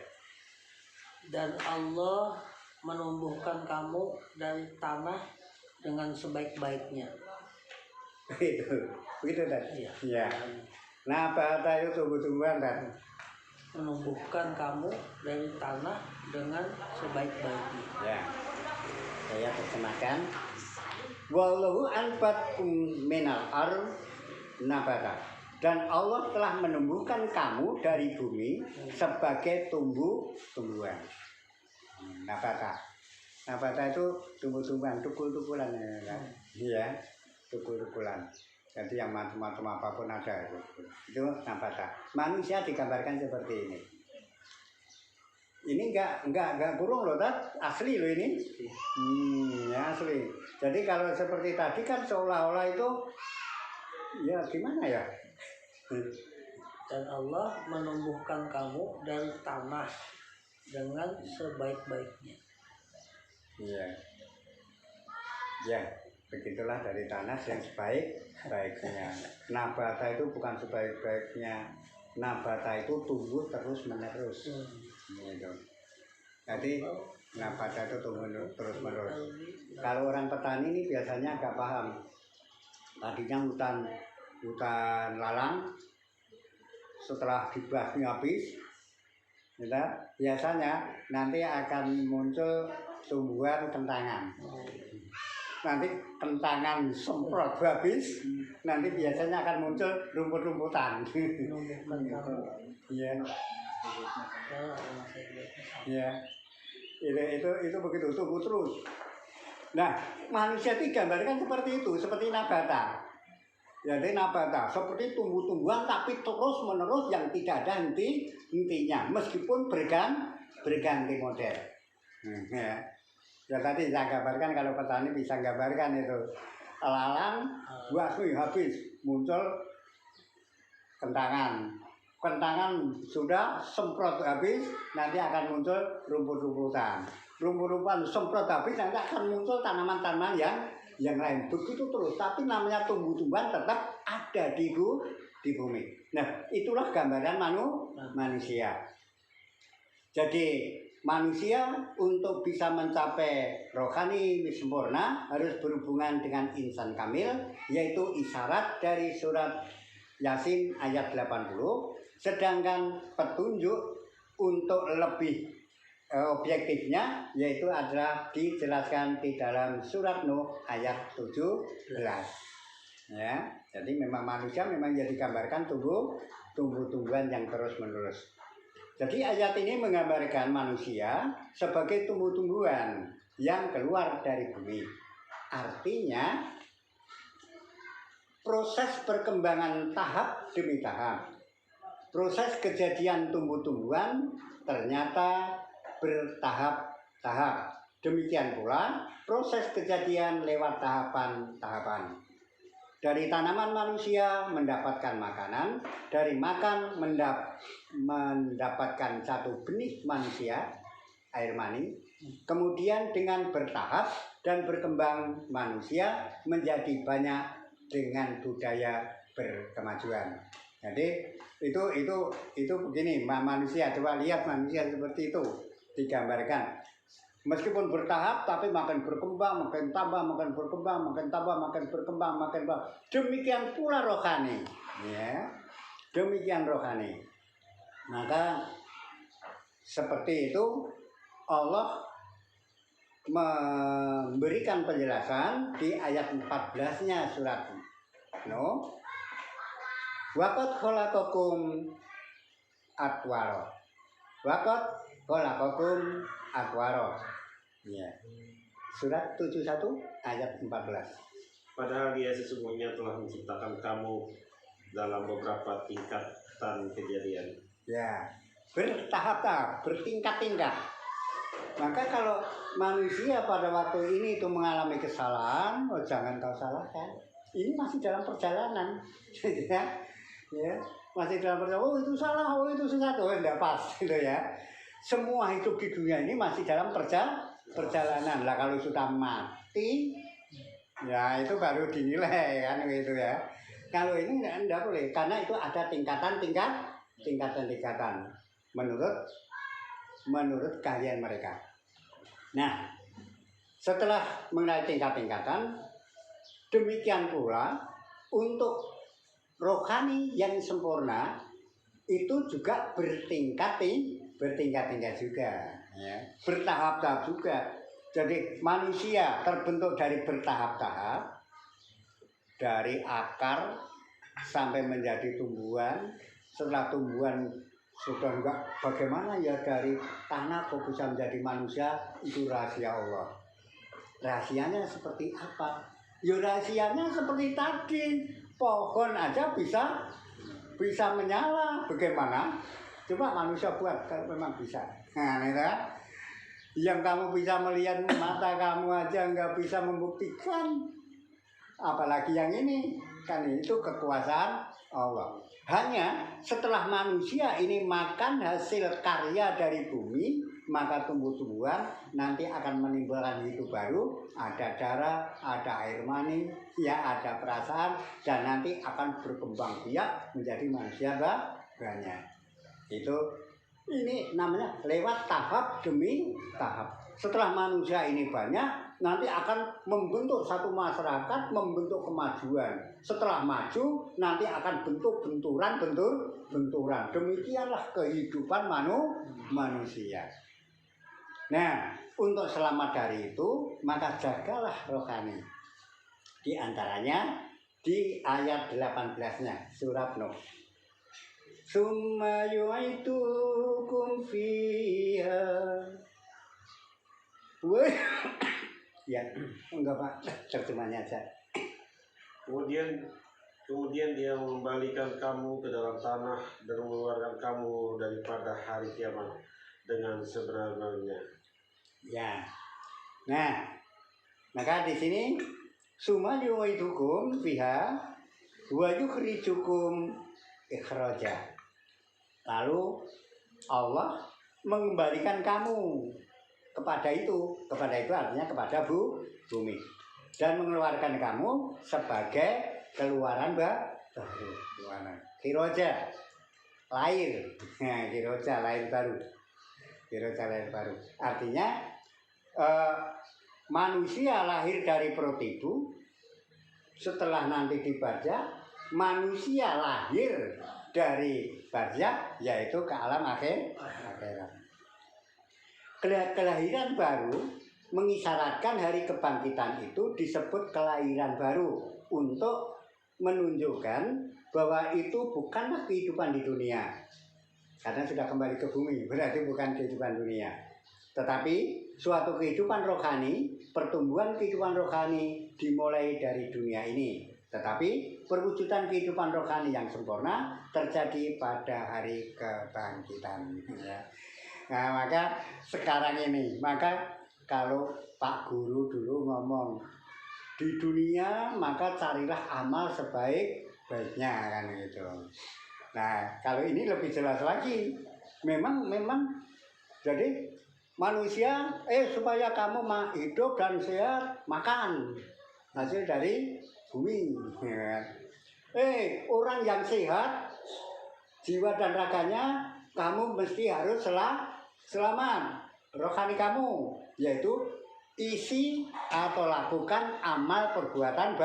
Dan Allah menumbuhkan kamu dari tanah dengan sebaik-baiknya. Begitu kan? Iya. Ya. Nah, bata itu tumbuh-tumbuhan kan? Menumbuhkan kamu dari tanah dengan sebaik-baiknya. Ya. Saya terjemahkan. Wallahu anbatkum minal ard nabata. Dan Allah telah menumbuhkan kamu dari bumi sebagai tumbuh-tumbuhan. Nabata. Nabata itu tumbuh-tumbuhan, tukul-tukulan ya kan? Iya, tukul-tukulan. Jadi yang macam-macam apapun ada itu. Itu nabata. Manusia digambarkan seperti ini. Ini enggak kurung loh, asli loh ini. Ya asli. Jadi kalau seperti tadi kan seolah-olah itu ya gimana ya? Dan Allah menumbuhkan kamu dari tanah dengan sebaik-baiknya. Iya. Ya, begitulah dari tanah yang sebaik-baiknya. Nabata itu bukan sebaik-baiknya. Nabata itu tumbuh terus-menerus. Gitu. Jadi nabata itu tumbuh terus-menerus. Kalau orang petani ini biasanya agak paham. Tadinya hutan lalang, setelah dibasmi habis, ya, biasanya nanti akan muncul tumbuhan kentangan. Nanti kentangan semprot habis, nanti biasanya akan muncul rumput-rumputan. Iya. Ya, itu begitu tumbuh terus. Nah, manusia digambarkan seperti itu, seperti nabata. Jadi nabata seperti tumbuh-tumbuhan tapi terus menerus yang tidak ada hentinya, meskipun berganti model. Ya tadi saya gambarkan, kalau petani bisa gambarkan itu lalang buasmi habis muncul kentangan sudah semprot habis, nanti akan muncul rumput-rumputan semprot habis, nanti akan muncul tanaman-tanaman yang lain, begitu terus. Tapi namanya tumbuh-tumbuhan tetap ada di bumi. Nah, itulah gambaran manusia. Jadi manusia untuk bisa mencapai rohani sempurna harus berhubungan dengan insan kamil, yaitu isyarat dari surat Yasin ayat 80. Sedangkan petunjuk untuk lebih objektifnya yaitu adalah dijelaskan di dalam surat Nuh ayat 17. Ya, jadi memang manusia memang jadi gambarkan tumbuh-tumbuhan yang terus-menerus. Jadi ayat ini menggambarkan manusia sebagai tumbuh-tumbuhan yang keluar dari bumi. Artinya proses perkembangan tahap demi tahap. Proses kejadian tumbuh-tumbuhan ternyata bertahap-tahap. Demikian pula proses kejadian lewat tahapan-tahapan. Dari tanaman manusia mendapatkan makanan, dari makan mendapatkan satu benih manusia, air mani. Kemudian dengan bertahap dan berkembang manusia menjadi banyak dengan budaya berkemajuan. Jadi itu begini, manusia, coba lihat manusia seperti itu digambarkan. Meskipun bertahap tapi makin berkembang, makin tambah, makin berkembang, makin tambah, makin berkembang, makin tambah. Demikian pula rohani, ya. Demikian rohani. Maka seperti itu Allah memberikan penjelasan di ayat 14-nya surat Nuh. Waqad khalaqakum atwara. Waqad khalaqakum atwara. Ya. Surat 71 ayat 14. Padahal Dia sesungguhnya telah menciptakan kamu dalam beberapa tingkatan kejadian. Ya, bertahap-tahap, bertingkat-tingkat. Maka kalau manusia pada waktu ini itu mengalami kesalahan, jangan kau salahkan. Ini masih dalam perjalanan, ya, masih dalam perjalanan. Itu salah, itu sesat, tidak pas, gitu ya. Semua hidup di dunia ini masih dalam perjalanan. Lah kalau sudah mati, ya itu baru dinilai kan, gitu ya. Kalau ini tidak boleh, karena itu ada tingkatan menurut keahlian mereka. Nah, setelah mengenai tingkat-tingkatan, demikian pula untuk rohani yang sempurna itu juga bertingkat-tingkat juga, ya. Bertahap-tahap juga. Jadi manusia terbentuk dari bertahap-tahap, dari akar, sampai menjadi tumbuhan. Setelah tumbuhan sudah enggak, bagaimana ya dari tanah kok bisa menjadi manusia, itu rahasia Allah. Rahasianya seperti apa? Ya rahasianya seperti tadi, pohon aja bisa menyala. Bagaimana? Coba manusia buat kalau memang bisa. Nah, ini kan? Yang kamu bisa melihat mata kamu aja nggak bisa membuktikan, apalagi yang ini. Kan itu kekuasaan Allah. Hanya setelah manusia ini makan hasil karya dari bumi, maka tumbuh-tumbuhan nanti akan menimbulkan hidup baru. Ada darah, ada air mani, ya ada perasaan, dan nanti akan berkembang biak menjadi manusia banyak. Itu ini namanya lewat tahap demi tahap. Setelah manusia ini banyak, nanti akan membentuk satu masyarakat, membentuk kemajuan. Setelah maju, nanti akan bentuk benturan. Demikianlah kehidupan manusia. Nah, untuk selamat dari itu, maka jagalah rohani. Di antaranya di ayat 18-nya surat Nuh. Summa yu'itukum fiha. Woi. Ya, enggak Pak, terjemahnya aja. Kemudian dia mengembalikan kamu ke dalam tanah dan mengeluarkan kamu daripada hari kiamat dengan sebenarnya. Ya. Nah, maka di sini summa yu'itukum fiha wa yukhrijukum ikhraja. Lalu Allah mengembalikan kamu kepada itu artinya kepada bumi, dan mengeluarkan kamu sebagai keluaran baru, khiroja, lahir, khiroja, lahir baru. Artinya manusia lahir dari perut ibu, setelah nanti di barzakh, manusia lahir dari barzakh, yaitu ke alam akhirat. Kelahiran baru mengisyaratkan hari kebangkitan itu disebut kelahiran baru untuk menunjukkan bahwa itu bukanlah kehidupan di dunia, karena sudah kembali ke bumi, berarti bukan kehidupan dunia, tetapi suatu kehidupan rohani. Pertumbuhan kehidupan rohani dimulai dari dunia ini, tetapi perwujudan kehidupan rohani yang sempurna terjadi pada hari kebangkitan, ya. Nah, maka sekarang ini, maka kalau Pak Guru dulu ngomong di dunia, maka carilah amal sebaik-baiknya, kan gitu. Nah, kalau ini lebih jelas lagi. Memang jadi manusia supaya kamu hidup dan sehat, makan hasil dari bumi. Orang yang sehat jiwa dan raganya, kamu mesti harus selamat rohani kamu, yaitu isi atau lakukan amal perbuatan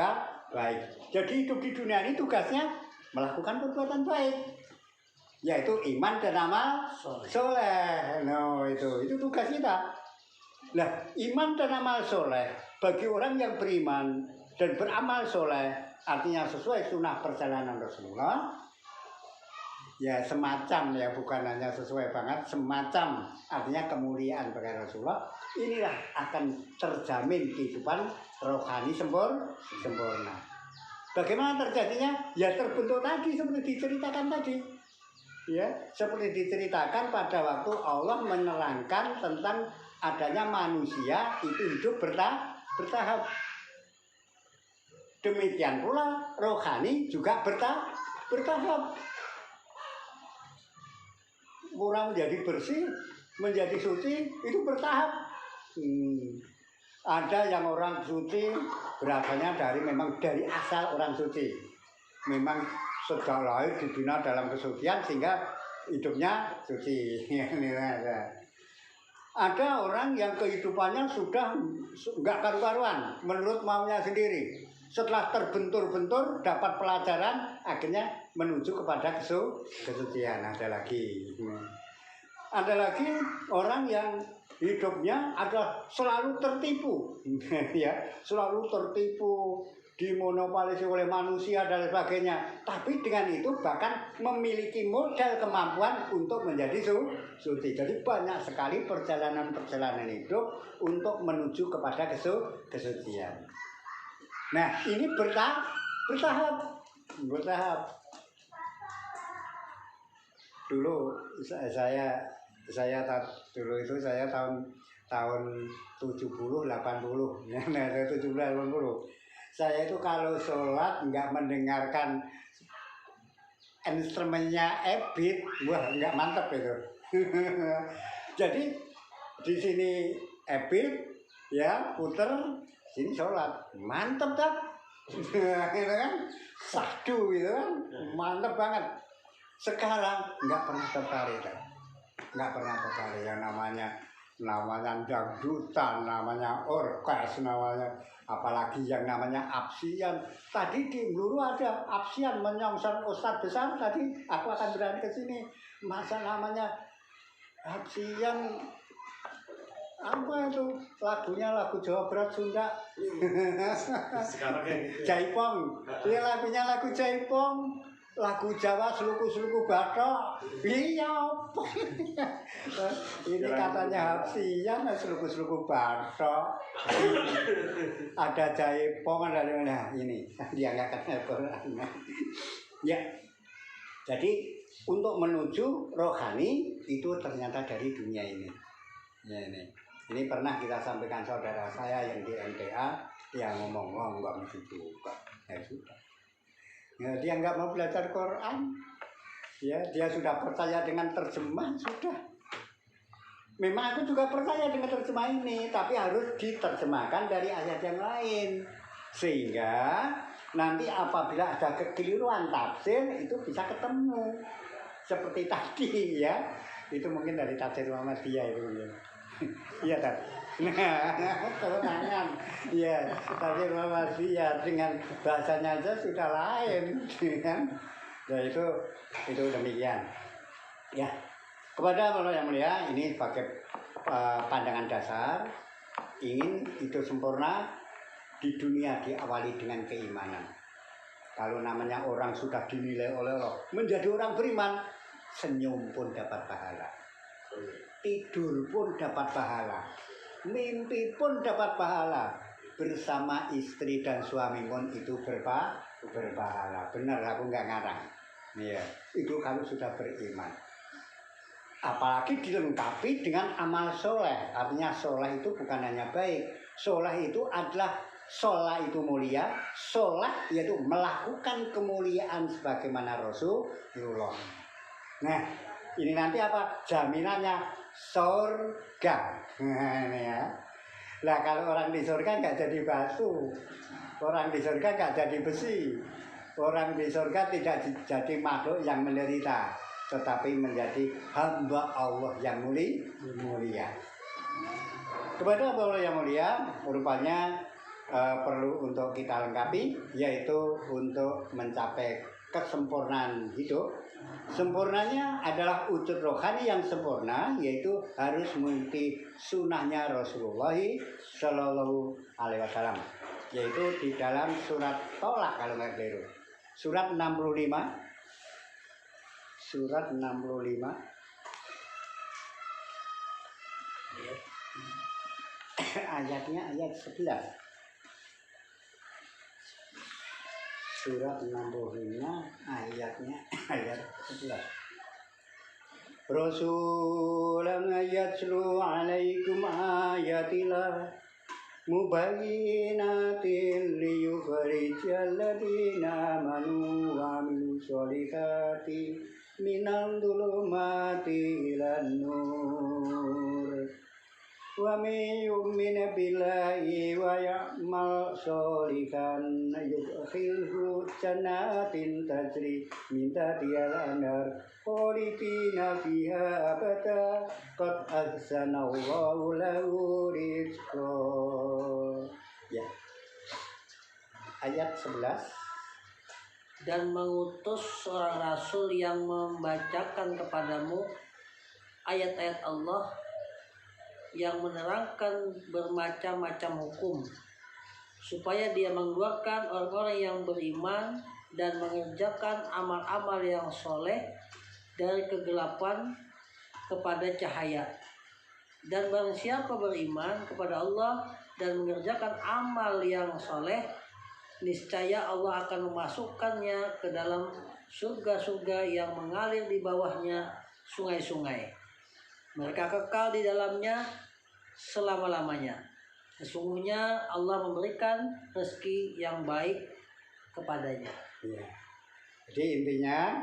baik. Jadi hidup di dunia ini tugasnya melakukan perbuatan baik, yaitu iman dan amal soleh. No, itu tugas kita. Nah, iman dan amal soleh bagi orang yang beriman dan beramal soleh, artinya sesuai sunnah perjalanan Rasulullah. Ya semacam, ya bukan hanya sesuai banget, semacam, artinya kemuliaan bagi Rasulullah. Inilah akan terjamin kehidupan rohani sempurna. Bagaimana terjadinya? Ya terbentuk tadi seperti diceritakan tadi. Ya, seperti diceritakan pada waktu Allah menerangkan tentang adanya manusia itu hidup bertahap. Demikian pula rohani juga bertahap. Orang menjadi bersih, menjadi suci, itu bertahap. Ada yang orang suci berasalnya memang dari asal orang suci. Memang sejak lahir dibina dalam kesucian sehingga hidupnya suci. Ada orang yang kehidupannya sudah nggak karu-karuan menurut maunya sendiri. Setelah terbentur-bentur dapat pelajaran, akhirnya menuju kepada kesucian. Ada lagi orang yang hidupnya adalah selalu tertipu, ya, selalu tertipu, dimonopolisi oleh manusia dan sebagainya. Tapi dengan itu bahkan memiliki modal kemampuan untuk menjadi suci. Jadi banyak sekali perjalanan-perjalanan hidup untuk menuju kepada kesucian. Nah, ini bertahap. Dulu saya dulu itu saya tahun 70 80 ya, 70 80. Saya itu kalau sholat nggak mendengarkan instrumennya Ebit, wah nggak mantep itu. Jadi di sini Ebit ya puter, sini sholat, mantep tak? Gitu kan, sahdu gitu kan, mantep banget. Sekarang nggak pernah tertarik, nggak pernah tertarik yang namanya dangdutan, namanya orkes, namanya apalagi yang namanya absian. Tadi di Bluru ada absian menyongsong ustadz besar, tadi aku akan berani ke sini. Masa namanya absian apa itu lagunya, lagu Jawa Barat Sunda. Sekarang kayak gitu. Jaipong, dia lagunya lagu Jaipong. Lagu Jawa seluku-seluku batok. Iya apa? Ini katanya Habsian seluku-seluku batok. Ada Jaipong, ada mana ini? Dia nggak kenal. Ya. Jadi untuk menuju rohani itu ternyata dari dunia ini. Ya, ini pernah kita sampaikan saudara saya yang di MTA yang ngomong nggak begitu juga. Ya sudah. Ya, dia nggak mau belajar Quran, ya dia sudah percaya dengan terjemah sudah. Memang aku juga percaya dengan terjemah ini, tapi harus diterjemahkan dari ayat yang lain sehingga nanti apabila ada kekeliruan tafsir itu bisa ketemu seperti tadi ya. Itu mungkin dari tafsir Muhammadiyah itu ya. Iya tak? Nah, kewenangan, ya, tapi Muhammadiyah dengan bahasanya aja sudah lain, kan? Nah itu demikian. Ya, kepada Allah yang mulia, ini sebagai pandangan dasar, ingin itu sempurna di dunia diawali dengan keimanan. Kalau namanya orang sudah dinilai oleh Allah menjadi orang beriman, senyum pun dapat pahala. Tidur pun dapat pahala, mimpi pun dapat pahala, bersama istri dan suami pun itu berpahala. Benar, aku nggak ngarang. Ya, itu kalau sudah beriman. Apalagi dilengkapi dengan amal soleh. Artinya soleh itu bukan hanya baik. Soleh itu adalah sholat itu mulia. Sholat yaitu melakukan kemuliaan sebagaimana Rasulullah. Nah, ini nanti apa jaminannya? Surga. Nah, ini ya. Lah kalau orang di surga nggak jadi batu, orang di surga nggak jadi besi, orang di surga tidak jadi makhluk yang menderita, tetapi menjadi hamba Allah yang mulia. Kepada Allah yang mulia, rupanya perlu untuk kita lengkapi, yaitu untuk mencapai kesempurnaan hidup. Sempurnanya adalah wujud rohani yang sempurna, yaitu harus mengikuti sunnahnya Rasulullah Shallallahu Alaihi Wasallam, yaitu di dalam surat Tolak kalau nggak keliru, surat 65, ayatnya ayat 11. Surat 65 ayatnya ayat 11. Rasulan yatslu alaikum ayatillah mubayyinatin liyukhrijal ladina amanu wa amilus solihati minal dhulumati ilan nur wa may yu'min billahi wa ya'mal sholihan yudkhilhu jannatin tajri min tahtiha al-anhar khalidina fiha abada qad ahsanallahu lahu rizqa. Ya. Ayat 11. Dan mengutus seorang rasul yang membacakan kepadamu ayat-ayat Allah yang menerangkan bermacam-macam hukum supaya dia mengeluarkan orang-orang yang beriman dan mengerjakan amal-amal yang soleh dari kegelapan kepada cahaya. Dan barang siapa beriman kepada Allah dan mengerjakan amal yang soleh, niscaya Allah akan memasukkannya ke dalam surga-surga yang mengalir di bawahnya sungai-sungai. Mereka kekal di dalamnya selama-lamanya. Sesungguhnya Allah memberikan rezeki yang baik kepadanya. Ya. Jadi intinya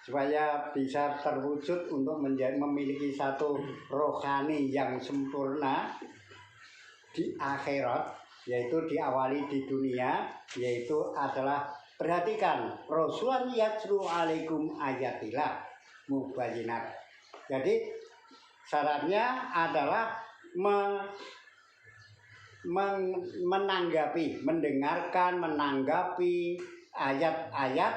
supaya bisa terwujud untuk memiliki satu rohani yang sempurna di akhirat, yaitu diawali di dunia, yaitu adalah perhatikan Rasulullah yatlu alaikum ayatillah mubayyinat. Jadi syaratnya adalah menanggapi ayat-ayat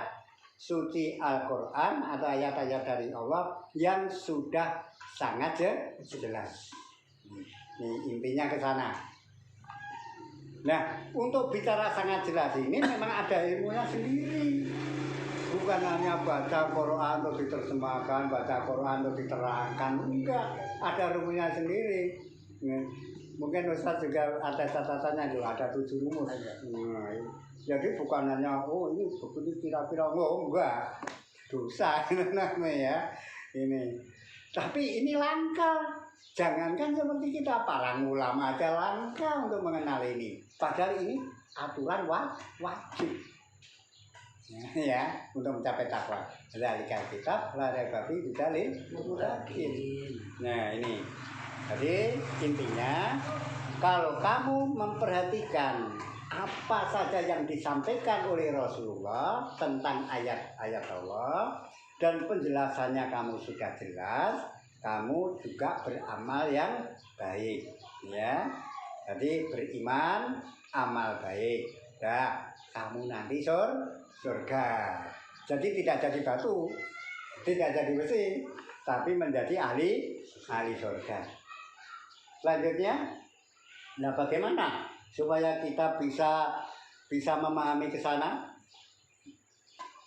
suci Al-Quran atau ayat-ayat dari Allah yang sudah sangat jelas. Ini intinya ke sana. Nah, untuk bicara sangat jelas ini memang ada ilmunya sendiri. Bukan hanya baca Quran untuk diterjemahkan, baca Quran untuk diterangkan. Enggak, ada rumusnya sendiri. Mungkin Ustaz juga ada catatannya juga, ada 7 rumus. Nah, jadi bukan hanya ini begini kira-kira enggak dosa namanya ya ini. Tapi ini langka. Jangankan seperti kita para ulama aja langka untuk mengenal ini. Padahal ini aturan wajib. Ya, untuk mencapai takwa. Zalikal kitab la raiba fihi hudalil muttaqin. Nah, ini. Jadi intinya kalau kamu memperhatikan apa saja yang disampaikan oleh Rasulullah tentang ayat-ayat Allah dan penjelasannya kamu sudah jelas, kamu juga beramal yang baik, ya. Jadi beriman, amal baik. Nah, kamu nanti surga. Jadi tidak jadi batu, tidak jadi besi, tapi menjadi ahli surga. Selanjutnya, nah bagaimana supaya kita bisa memahami ke sana?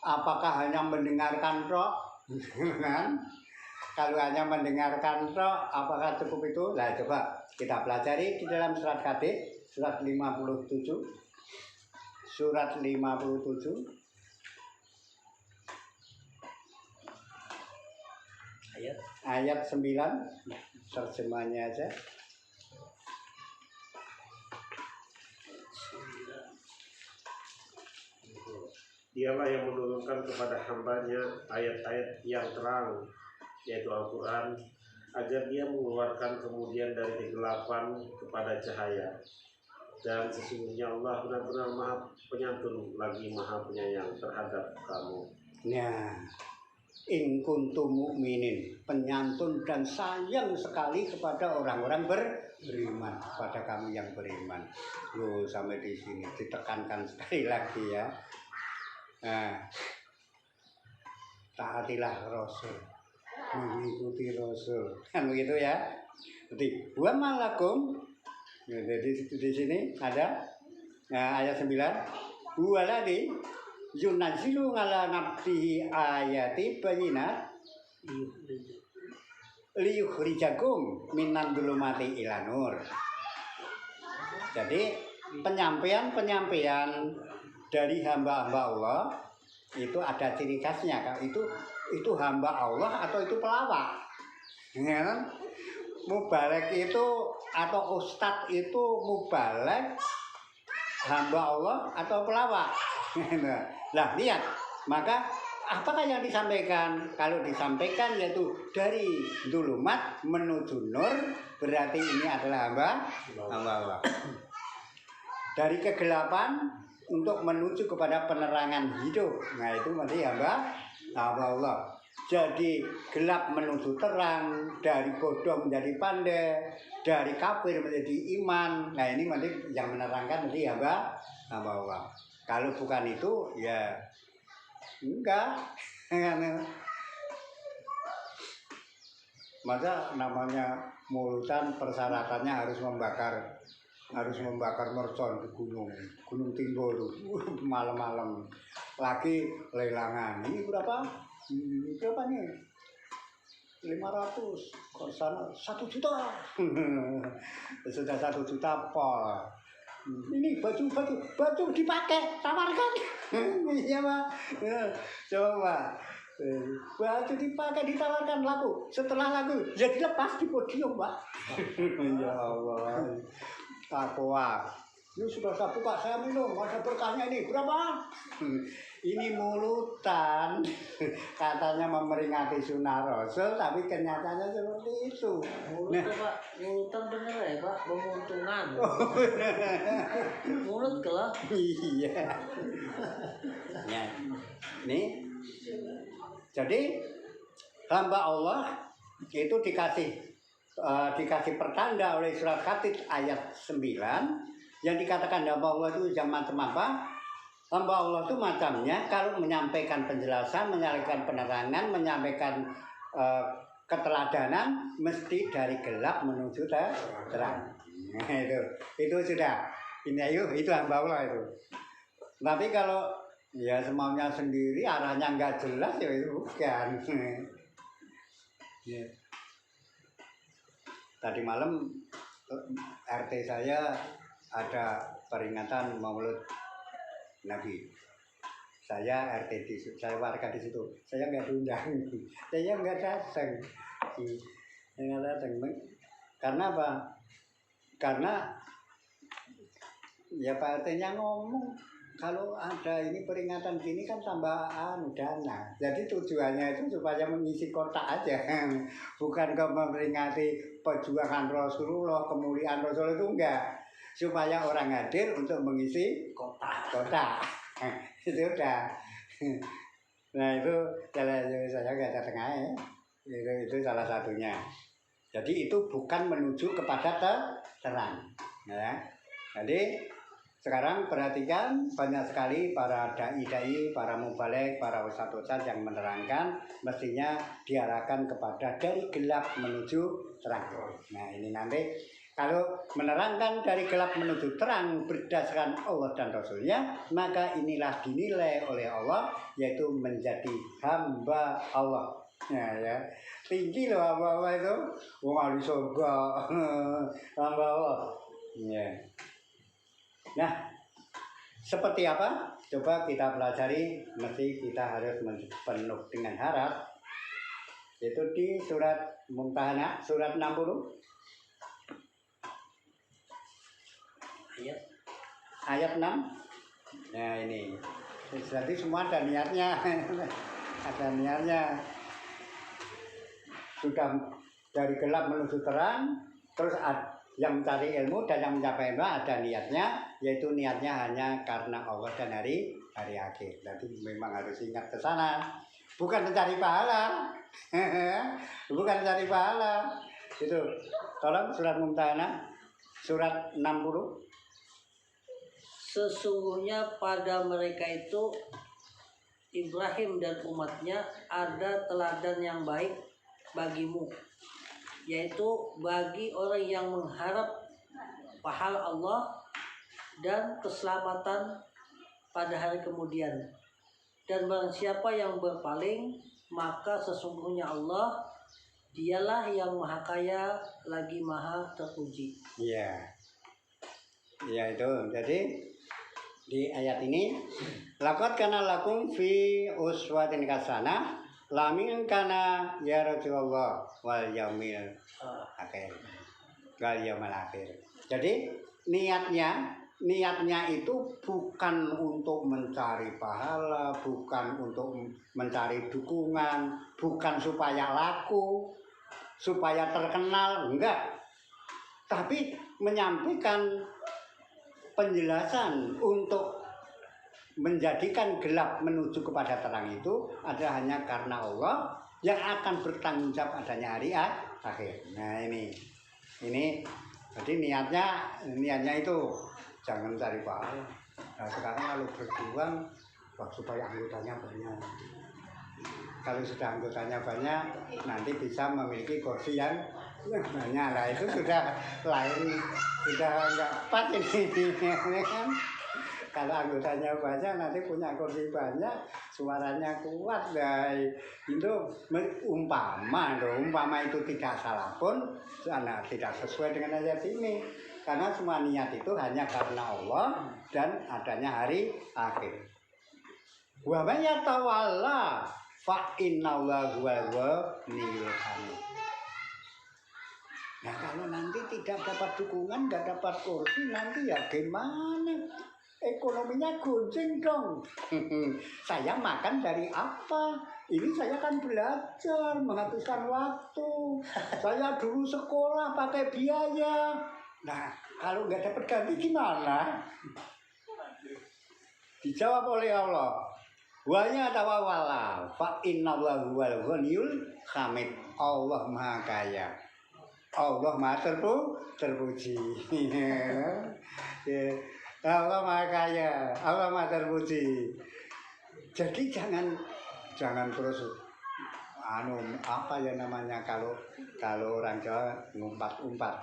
Apakah hanya mendengarkan roh? Kalau hanya mendengarkan roh, apakah cukup itu? Nah, coba kita pelajari di dalam surat Hadid, surat 57. Surat 57. Ayat 9. Terjemahnya aja. Dialah yang menurunkan kepada hambanya ayat-ayat yang terang, yaitu Al-Quran, agar dia mengeluarkan kemudian dari kegelapan kepada cahaya. Dan sesungguhnya Allah benar-benar maha penyantun lagi maha penyayang terhadap kamu. Nah, in kuntum mu'minin, penyantun dan sayang sekali kepada orang-orang beriman, pada kamu yang beriman. Loh, sampai di sini ditekankan sekali lagi ya. Nah, taatilah Rasul, mengikuti Rasul, kan begitu ya. Jadi wa malakum. Jadi di sini ada ayat 9. Waladi yunazzilu ala nabdihi ayati bayyinat liyukhrijakum minan dzulumati ila nur. Jadi penyampaian dari hamba-hamba Allah itu ada ciri khasnya. Itu hamba Allah atau itu pelawak. Ya kan? Mubalek itu atau ustadz itu mubalek, hamba Allah atau pelawak. Nah, lihat, maka apakah yang disampaikan? Kalau disampaikan yaitu dari dzulumat menuju nur, berarti ini adalah hamba Allah. Dari kegelapan untuk menuju kepada penerangan hidup. Nah, itu berarti hamba Allah. Jadi gelap menuju terang, dari bodoh menjadi pandai, dari kafir menjadi iman. Nah, ini berarti yang menerangkan berarti hamba Allah. Kalau bukan itu ya enggak. Masa namanya mulutan persyaratannya harus membakar harus membakar mercon di Gunung Timur malam-malam. Lagi lelangan. Ini berapa? Berapa nih? 500. Kalau sana 1 juta. Sudah 1 juta pol. Ini baju dipakai, tawarkan. Iya Pak. Coba. Baju dipakai ditawarkan laku. Setelah laku ya dilepas di podium Pak. Ya Allah. Takwa. Ini sudah saya buka, saya minum, ada berkahnya ini, berapa? Ini mulutan, katanya memeringati sunnah Rasul, tapi kenyataannya seperti itu. Mulut tuh Pak, mulutan bener ya Pak, menguntungan. Mulut kalau. Iya. Ya. Nih, jadi hamba Allah itu dikasih pertanda oleh surat Khatib ayat 9 yang dikatakan hamba Allah itu yang macam apa? Hamba Allah itu macamnya kalau menyampaikan penjelasan, menyampaikan penerangan, menyampaikan keteladanan mesti dari gelap menuju terang. Nah, itu sudah. Ini itu hamba Allah itu. Tapi kalau ya semaunya sendiri arahnya nggak jelas ya itu bukan. Ya. Tadi malam RT saya ada peringatan Maulid Nabi. Saya RT di situ, saya warga di situ. Saya nggak diundang, saya nggak datang. Karena apa? Karena ya Pak RT-nya ngomong kalau ada ini peringatan gini kan tambahan dana. Jadi tujuannya itu supaya mengisi kotak aja, bukan ke memperingati perjuangan Rasulullah, kemuliaan Rasul itu enggak. Supaya orang hadir untuk mengisi kotak. Itu udah. Nah itu saya nggak datang aja. Itu salah satunya. Jadi itu bukan menuju kepada terang. Ya. Jadi sekarang perhatikan banyak sekali para dai-dai, para mubaligh, para ustadz-ustadz yang menerangkan mestinya diarahkan kepada dari gelap menuju terang. Nah ini nanti kalau menerangkan dari gelap menuju terang berdasarkan Allah dan Rasulnya, maka inilah dinilai oleh Allah yaitu menjadi hamba Allah. Ya. Tinggi loh hamba Allah itu, wong ahli surga, hamba Allah. Ya. Nah, seperti apa? Coba kita pelajari, mesti kita harus penuh dengan harap. Itu di surat Mumtahanah, surat 60. Ayat 6. Nah ini. Jadi semua ada niatnya. Ada niatnya. Sudah dari gelap menuju terang, terus yang mencari ilmu dan yang mencapai ilmu ada niatnya, yaitu niatnya hanya karena Allah dan hari akhir. Jadi memang harus ingat ke sana, bukan mencari pahala. Bukan mencari pahala. Itu tolong surat Mumtahanah surat 60. Sesungguhnya pada mereka itu Ibrahim dan umatnya ada teladan yang baik bagimu, yaitu bagi orang yang mengharap pahala Allah dan keselamatan pada hari kemudian. Dan barang siapa yang berpaling, maka sesungguhnya Allah dialah yang maha kaya lagi maha terpuji. Iya. Ya itu. Jadi di ayat ini laqad kana lakum fi uswatin hasanah lamin kana ya Rasulullah wal yaumil akhir. Wal yaumil akhir. Jadi niatnya itu bukan untuk mencari pahala, bukan untuk mencari dukungan, bukan supaya laku, supaya terkenal, enggak. Tapi menyampaikan penjelasan untuk menjadikan gelap menuju kepada terang itu adalah hanya karena Allah yang akan bertanggung jawab adanya hari akhir. Nah ini jadi niatnya itu jangan cari pahala. Nah sekarang kalau berjuang supaya anggotanya banyak. Kalau sudah anggotanya banyak nanti bisa memiliki kursi yang Banyak lah itu sudah lain, sudah nggak pas ini kan. Kalau anggotanya banyak nanti punya kursi banyak, suaranya kuat, itu umpama itu tidak salah pun, tidak sesuai dengan ayat ini, karena semua niat itu hanya karena Allah dan adanya hari akhir. Wa may yatawalla fa innallaha huwal ghaniyul hamid. Nah kalau nanti tidak dapat dukungan, nggak dapat kursi, nanti ya gimana? Ekonominya gunjing dong. Saya makan dari apa? Ini saya kan belajar, menghabiskan waktu. Saya dulu sekolah pakai biaya. Nah kalau nggak dapat ganti gimana? Dijawab oleh Allah. Wanya tawawala fa innallaha huwal ghaniyul hamid. Allah Maha Kaya. Allah Maha terpuji. Allah Maha Kaya, Allah Maha terpuji. Jadi jangan terus apa ya namanya kalau orang Jawa ngumpat-umpat,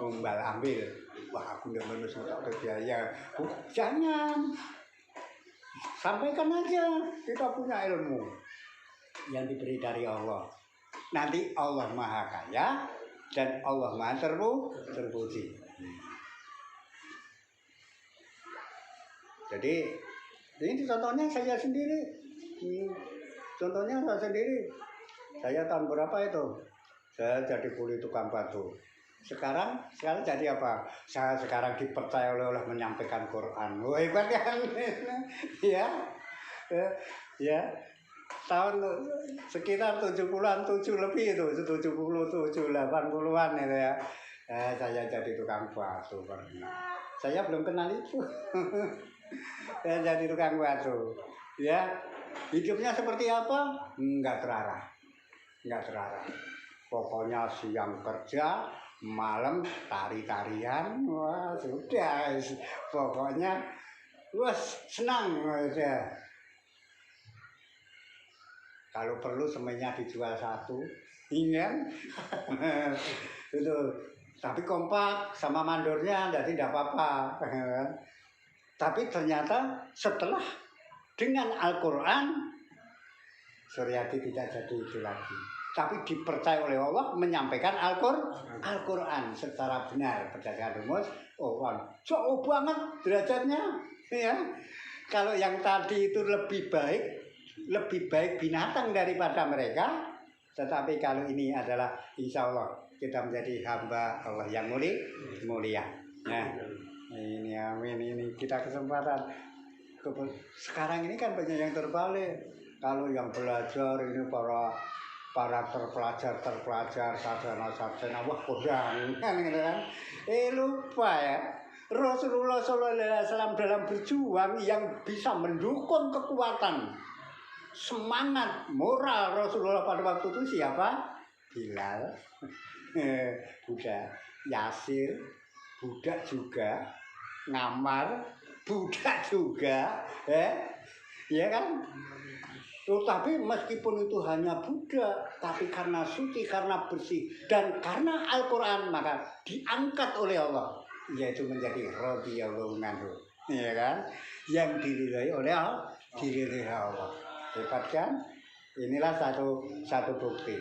ngumbal ambil. Wah aku udah lulus tak biaya. Jangan. Sampaikan aja kita punya ilmu yang diberi dari Allah. Nanti Allah Maha Kaya dan Allah Maha terpuji. Jadi ini contohnya saya sendiri. Contohnya saya sendiri. Saya tahun berapa itu? Saya jadi kuli tukang batu. Sekarang jadi apa? Saya sekarang dipercaya oleh Allah menyampaikan Quran. Wah hebat kan? Ya. Ya. Tahun sekitar 70-an, 7 lebih itu, 77, 80-an itu ya. Saya jadi tukang batu pernah. Saya belum kenal itu. Saya jadi tukang batu. Ya. Hidupnya seperti apa? Enggak terarah. Pokoknya siang kerja, malam tari-tarian, wah sudah. Pokoknya senang aja. Kalau perlu semennya dijual satu, ingin itu. Tapi kompak sama mandornya, jadi tidak apa-apa. Tapi ternyata setelah dengan Al-Quran, Suryati tidak jadi itu lagi. Tapi dipercaya oleh Allah menyampaikan Al-Quran secara benar berdasarkan rumus. Jauh banget derajatnya. Ya. Kalau yang tadi itu lebih baik binatang daripada mereka. Tetapi kalau ini adalah insya Allah kita menjadi hamba Allah yang mulia. Nah, ini amin, ini kita kesempatan. Sekarang ini kan banyak yang terbalik. Kalau yang belajar ini para terpelajar sarjana wah kodang kan gitu kan. Lupa ya. Rasulullah SAW dalam berjuang yang bisa mendukung kekuatan semangat moral Rasulullah pada waktu itu siapa? Bilal, budak, Yasir, budak juga, Ngamar, budak juga, ya kan? Tapi meskipun itu hanya budak, tapi karena suci, karena bersih, dan karena Al-Quran maka diangkat oleh Allah, yaitu menjadi radhiyallahu anhu, ya kan? Yang diridhai oleh Allah. Hebat kan? Inilah satu bukti.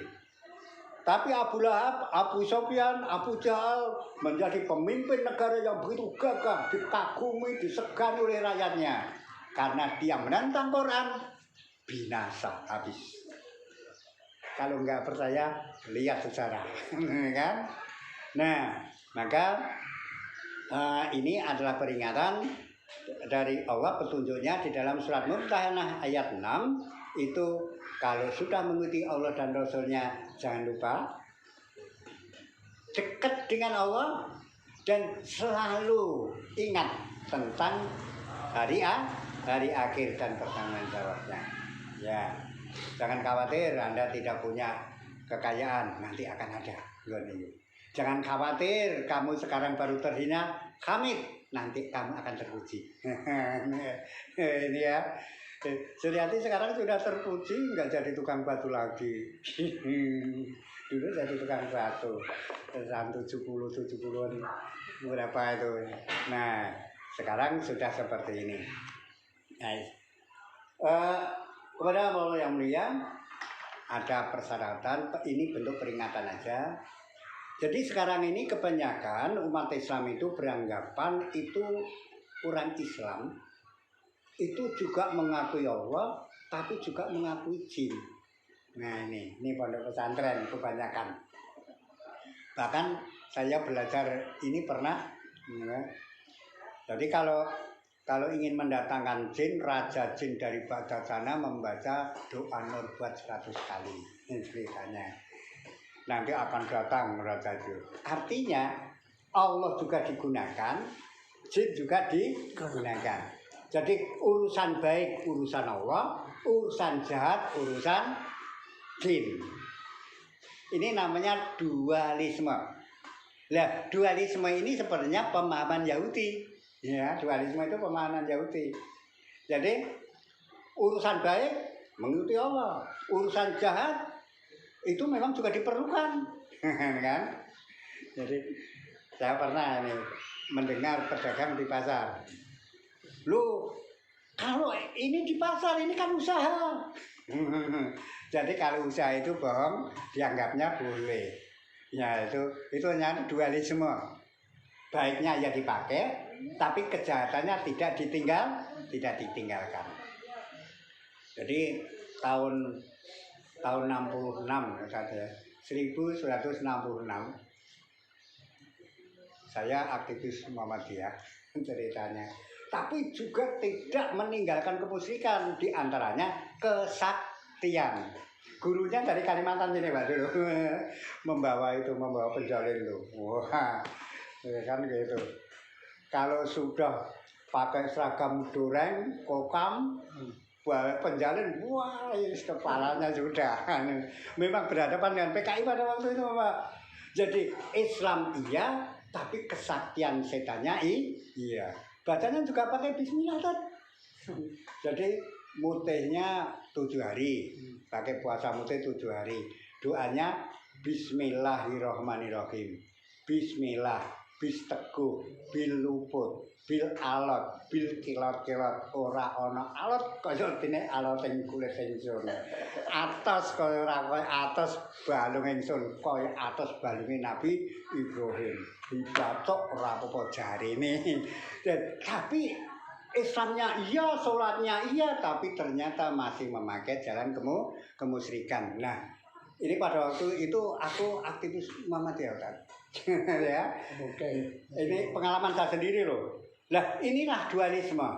Tapi Abu Lahab, Abu Sufyan, Abu Jahal menjadi pemimpin negara yang begitu gagah, dikagumi, disegani oleh rakyatnya. Karena dia menentang Quran, binasa habis. Kalau nggak percaya, lihat sejarah. Kan? Nah, maka ini adalah peringatan dari Allah, petunjuknya di dalam surat Mumtahanah ayat 6 itu kalau sudah mengikuti Allah dan Rasulnya jangan lupa dekat dengan Allah dan selalu ingat tentang hari akhir dan pertanggung jawabnya. Ya, jangan khawatir Anda tidak punya kekayaan, nanti akan ada. Jangan khawatir kamu sekarang baru terhina, Hamid, nanti kamu akan terpuji. Ini ya. Suryati sekarang sudah terpuji, nggak jadi tukang batu lagi. dulu jadi tukang batu tahun 70-an berapa itu. Nah sekarang sudah seperti ini. Nah, kepada Allah yang mulia ada persyaratan, ini bentuk peringatan aja. Jadi sekarang ini kebanyakan umat Islam itu beranggapan itu orang Islam itu juga mengakui Allah tapi juga mengakui jin. Nah ini pondok pesantren kebanyakan. Bahkan saya belajar ini pernah. Jadi kalau ingin mendatangkan jin, raja jin dari Baghdad sana membaca doa Nurbat 100 kali. Ini ceritanya. Nanti akan datang raja itu. Artinya Allah juga digunakan, jin juga digunakan. Jadi urusan baik urusan Allah, urusan jahat urusan jin. Ini namanya dualisme. Nah, dualisme ini sebenarnya pemahaman Yahudi. Ya, dualisme itu pemahaman Yahudi. Jadi urusan baik mengikuti Allah, urusan jahat itu memang juga diperlukan, kan? Jadi saya pernah ini mendengar pedagang di pasar. Loh, kalau ini di pasar ini kan usaha. Jadi kalau usaha itu bohong dianggapnya boleh. Ya itu hanya dualisme. Baiknya ya dipakai, tapi kejahatannya tidak ditinggalkan. Jadi tahun 66 saja, 1966 saya aktivis Muhammadiyah ceritanya. Tapi juga tidak meninggalkan kemusyrikan, diantaranya kesaktian. Gurunya dari Kalimantan sini Pak dulu membawa penjalin itu. Wah, kan gitu. Kalau sudah pakai seragam dureng, kokam, penjalin, wah, kepalanya sudah. Memang berhadapan dengan PKI pada waktu itu, Pak. Jadi Islam iya, tapi kesaktian setannya iya. Bacanya juga pakai bismillah kan. Jadi mutihnya 7 hari, pakai puasa mutih 7 hari. Doanya Bismillahirrahmanirrahim. Bismillah, bis teguh, bil luput, bil alot, bil kilot-kilot, ora ana alot kaya dene alot ing kulit ingsun. Atos kaya ora kaya atos balung ingsun, kaya atos balunge Nabi Ibrahim. Dibacok ora apa-apa jarene. Tapi Islamnya iya, sholatnya iya, tapi ternyata masih memakai jalan kemusyrikan. Nah, ini pada waktu itu aku aktivis Muhammadiyah kan. Ya. Oke. Ini pengalaman saya sendiri loh. Lah, inilah dualisme.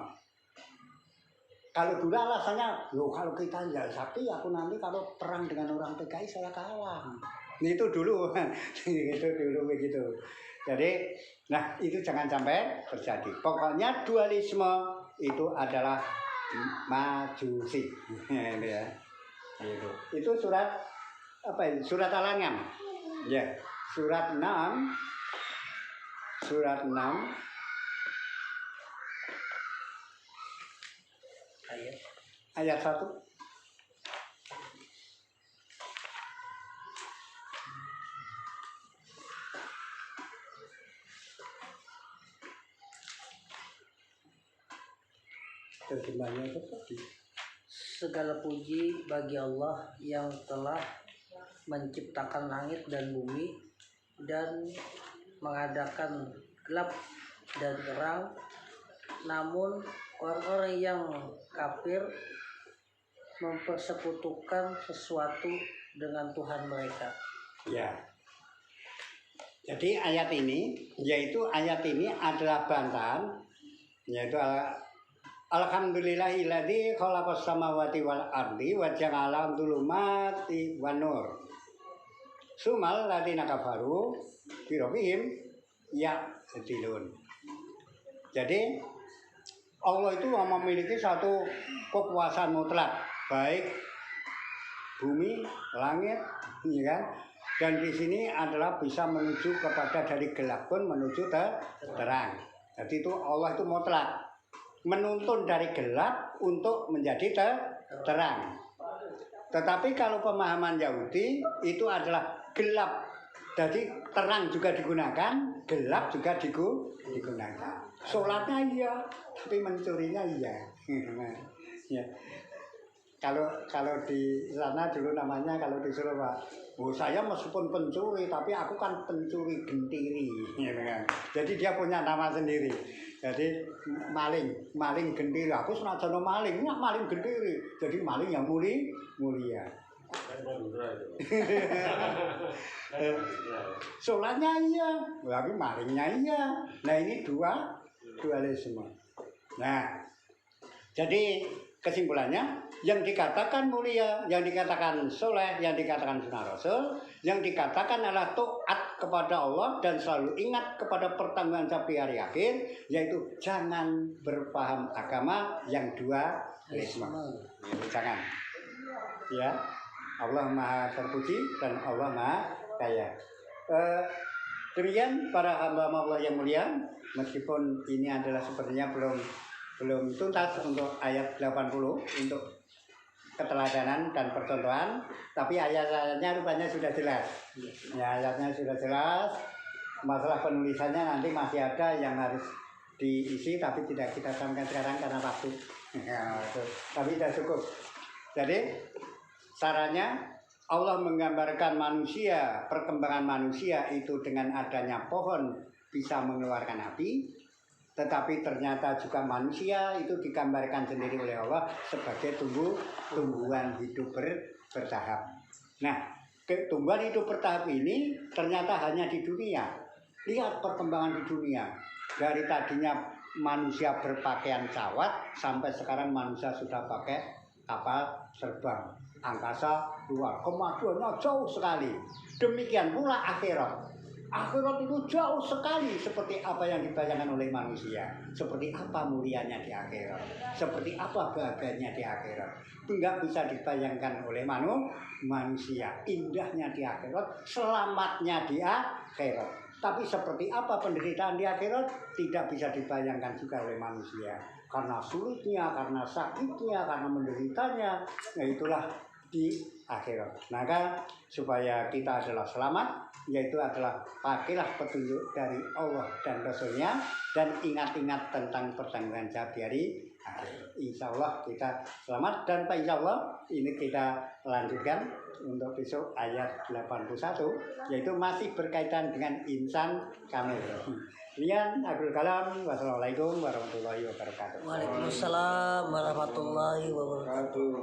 Kalau dulu alasannya, loh kalau kita ya sakti, aku nanti kalau perang dengan orang PKI saya kalah. Itu dulu, itu dulu begitu. Jadi, nah itu jangan sampai terjadi. Pokoknya dualisme itu adalah majusi. Ya. Itu surat apa ini? Surat Al-An'am. Ya, surat 6. Surat 6 ayat 1. Terjemahnya seperti Segala puji bagi Allah yang telah menciptakan langit dan bumi dan mengadakan gelap dan terang, namun orang-orang yang kafir mempersekutukan sesuatu dengan Tuhan mereka. ya. Jadi ayat ini adalah bantahan, yaitu Alhamdulillahilladzi khalaqas samawati wal ardi wa ja'ala dzulumati wan nur. Sumal ladina kafaru bi rabbihim ya'dilun. Jadi Allah itu memiliki satu kekuasaan mutlak, baik bumi, langit, ya kan? Dan di sini adalah bisa menuju kepada dari gelap pun menuju terang. Jadi itu Allah itu mutlak. Menuntun dari gelap untuk menjadi terang. Tetapi kalau pemahaman Yahudi itu adalah gelap. Jadi terang juga digunakan, gelap juga digunakan. Sholatnya iya, tapi mencurinya iya. Ya. Kalau di sana dulu namanya, kalau di Surabaya, oh saya meskipun pencuri tapi aku kan pencuri gentiri, gitu kan. Jadi dia punya nama sendiri. Jadi maling gentiri. Aku senajan maling, nggak maling gentiri. Jadi maling yang mulia. Sholatnya iya, tapi malingnya iya. Nah ini dualisme. Nah, jadi kesimpulannya, yang dikatakan mulia, yang dikatakan soleh, yang dikatakan sunnah Rasul, yang dikatakan adalah taat kepada Allah dan selalu ingat kepada pertanggungan jawab di hari akhir, yaitu jangan berpaham agama yang dualisme. Jangan. Ya, Allah Maha terpuji dan Allah Maha kaya. Demikian para hamba Allah yang mulia, meskipun ini adalah sepertinya belum tuntas untuk ayat 80 untuk keteladanan dan percontohan, tapi ayat-ayatnya rupanya sudah jelas. Ya, ayatnya sudah jelas. Masalah penulisannya nanti masih ada yang harus diisi, tapi tidak kita sampaikan sekarang karena waktu. Ya, tapi sudah cukup. Jadi caranya Allah menggambarkan manusia, perkembangan manusia itu dengan adanya pohon bisa mengeluarkan api. Tetapi ternyata juga manusia itu digambarkan sendiri oleh Allah sebagai tumbuhan hidup bertahap. Nah, tumbuhan hidup bertahap ini ternyata hanya di dunia. Lihat perkembangan di dunia. Dari tadinya manusia berpakaian cawat sampai sekarang manusia sudah pakai kapal terbang. Angkasa luar, kemajuannya jauh sekali. Demikian pula akhirat. Akhirat itu jauh sekali seperti apa yang dibayangkan oleh manusia. Seperti apa mulianya di akhirat. Seperti apa bahagianya di akhirat. Enggak bisa dibayangkan oleh manusia. Indahnya di akhirat, selamatnya di akhirat. Tapi seperti apa penderitaan di akhirat tidak bisa dibayangkan juga oleh manusia. Karena sulitnya, karena sakitnya, karena menderitanya. Nah itulah di akhirat. Maka supaya kita adalah selamat, yaitu adalah pakailah petunjuk dari Allah dan Rasulnya, dan ingat-ingat tentang pertanggungan jawab di hari akhir. Insya Allah kita selamat. Dan Pak Insya Allah ini kita lanjutkan untuk besok ayat 81, yaitu masih berkaitan dengan insan kamil. Sekian Abdul Kalam. Wassalamualaikum warahmatullahi wabarakatuh. Waalaikumsalam warahmatullahi wabarakatuh.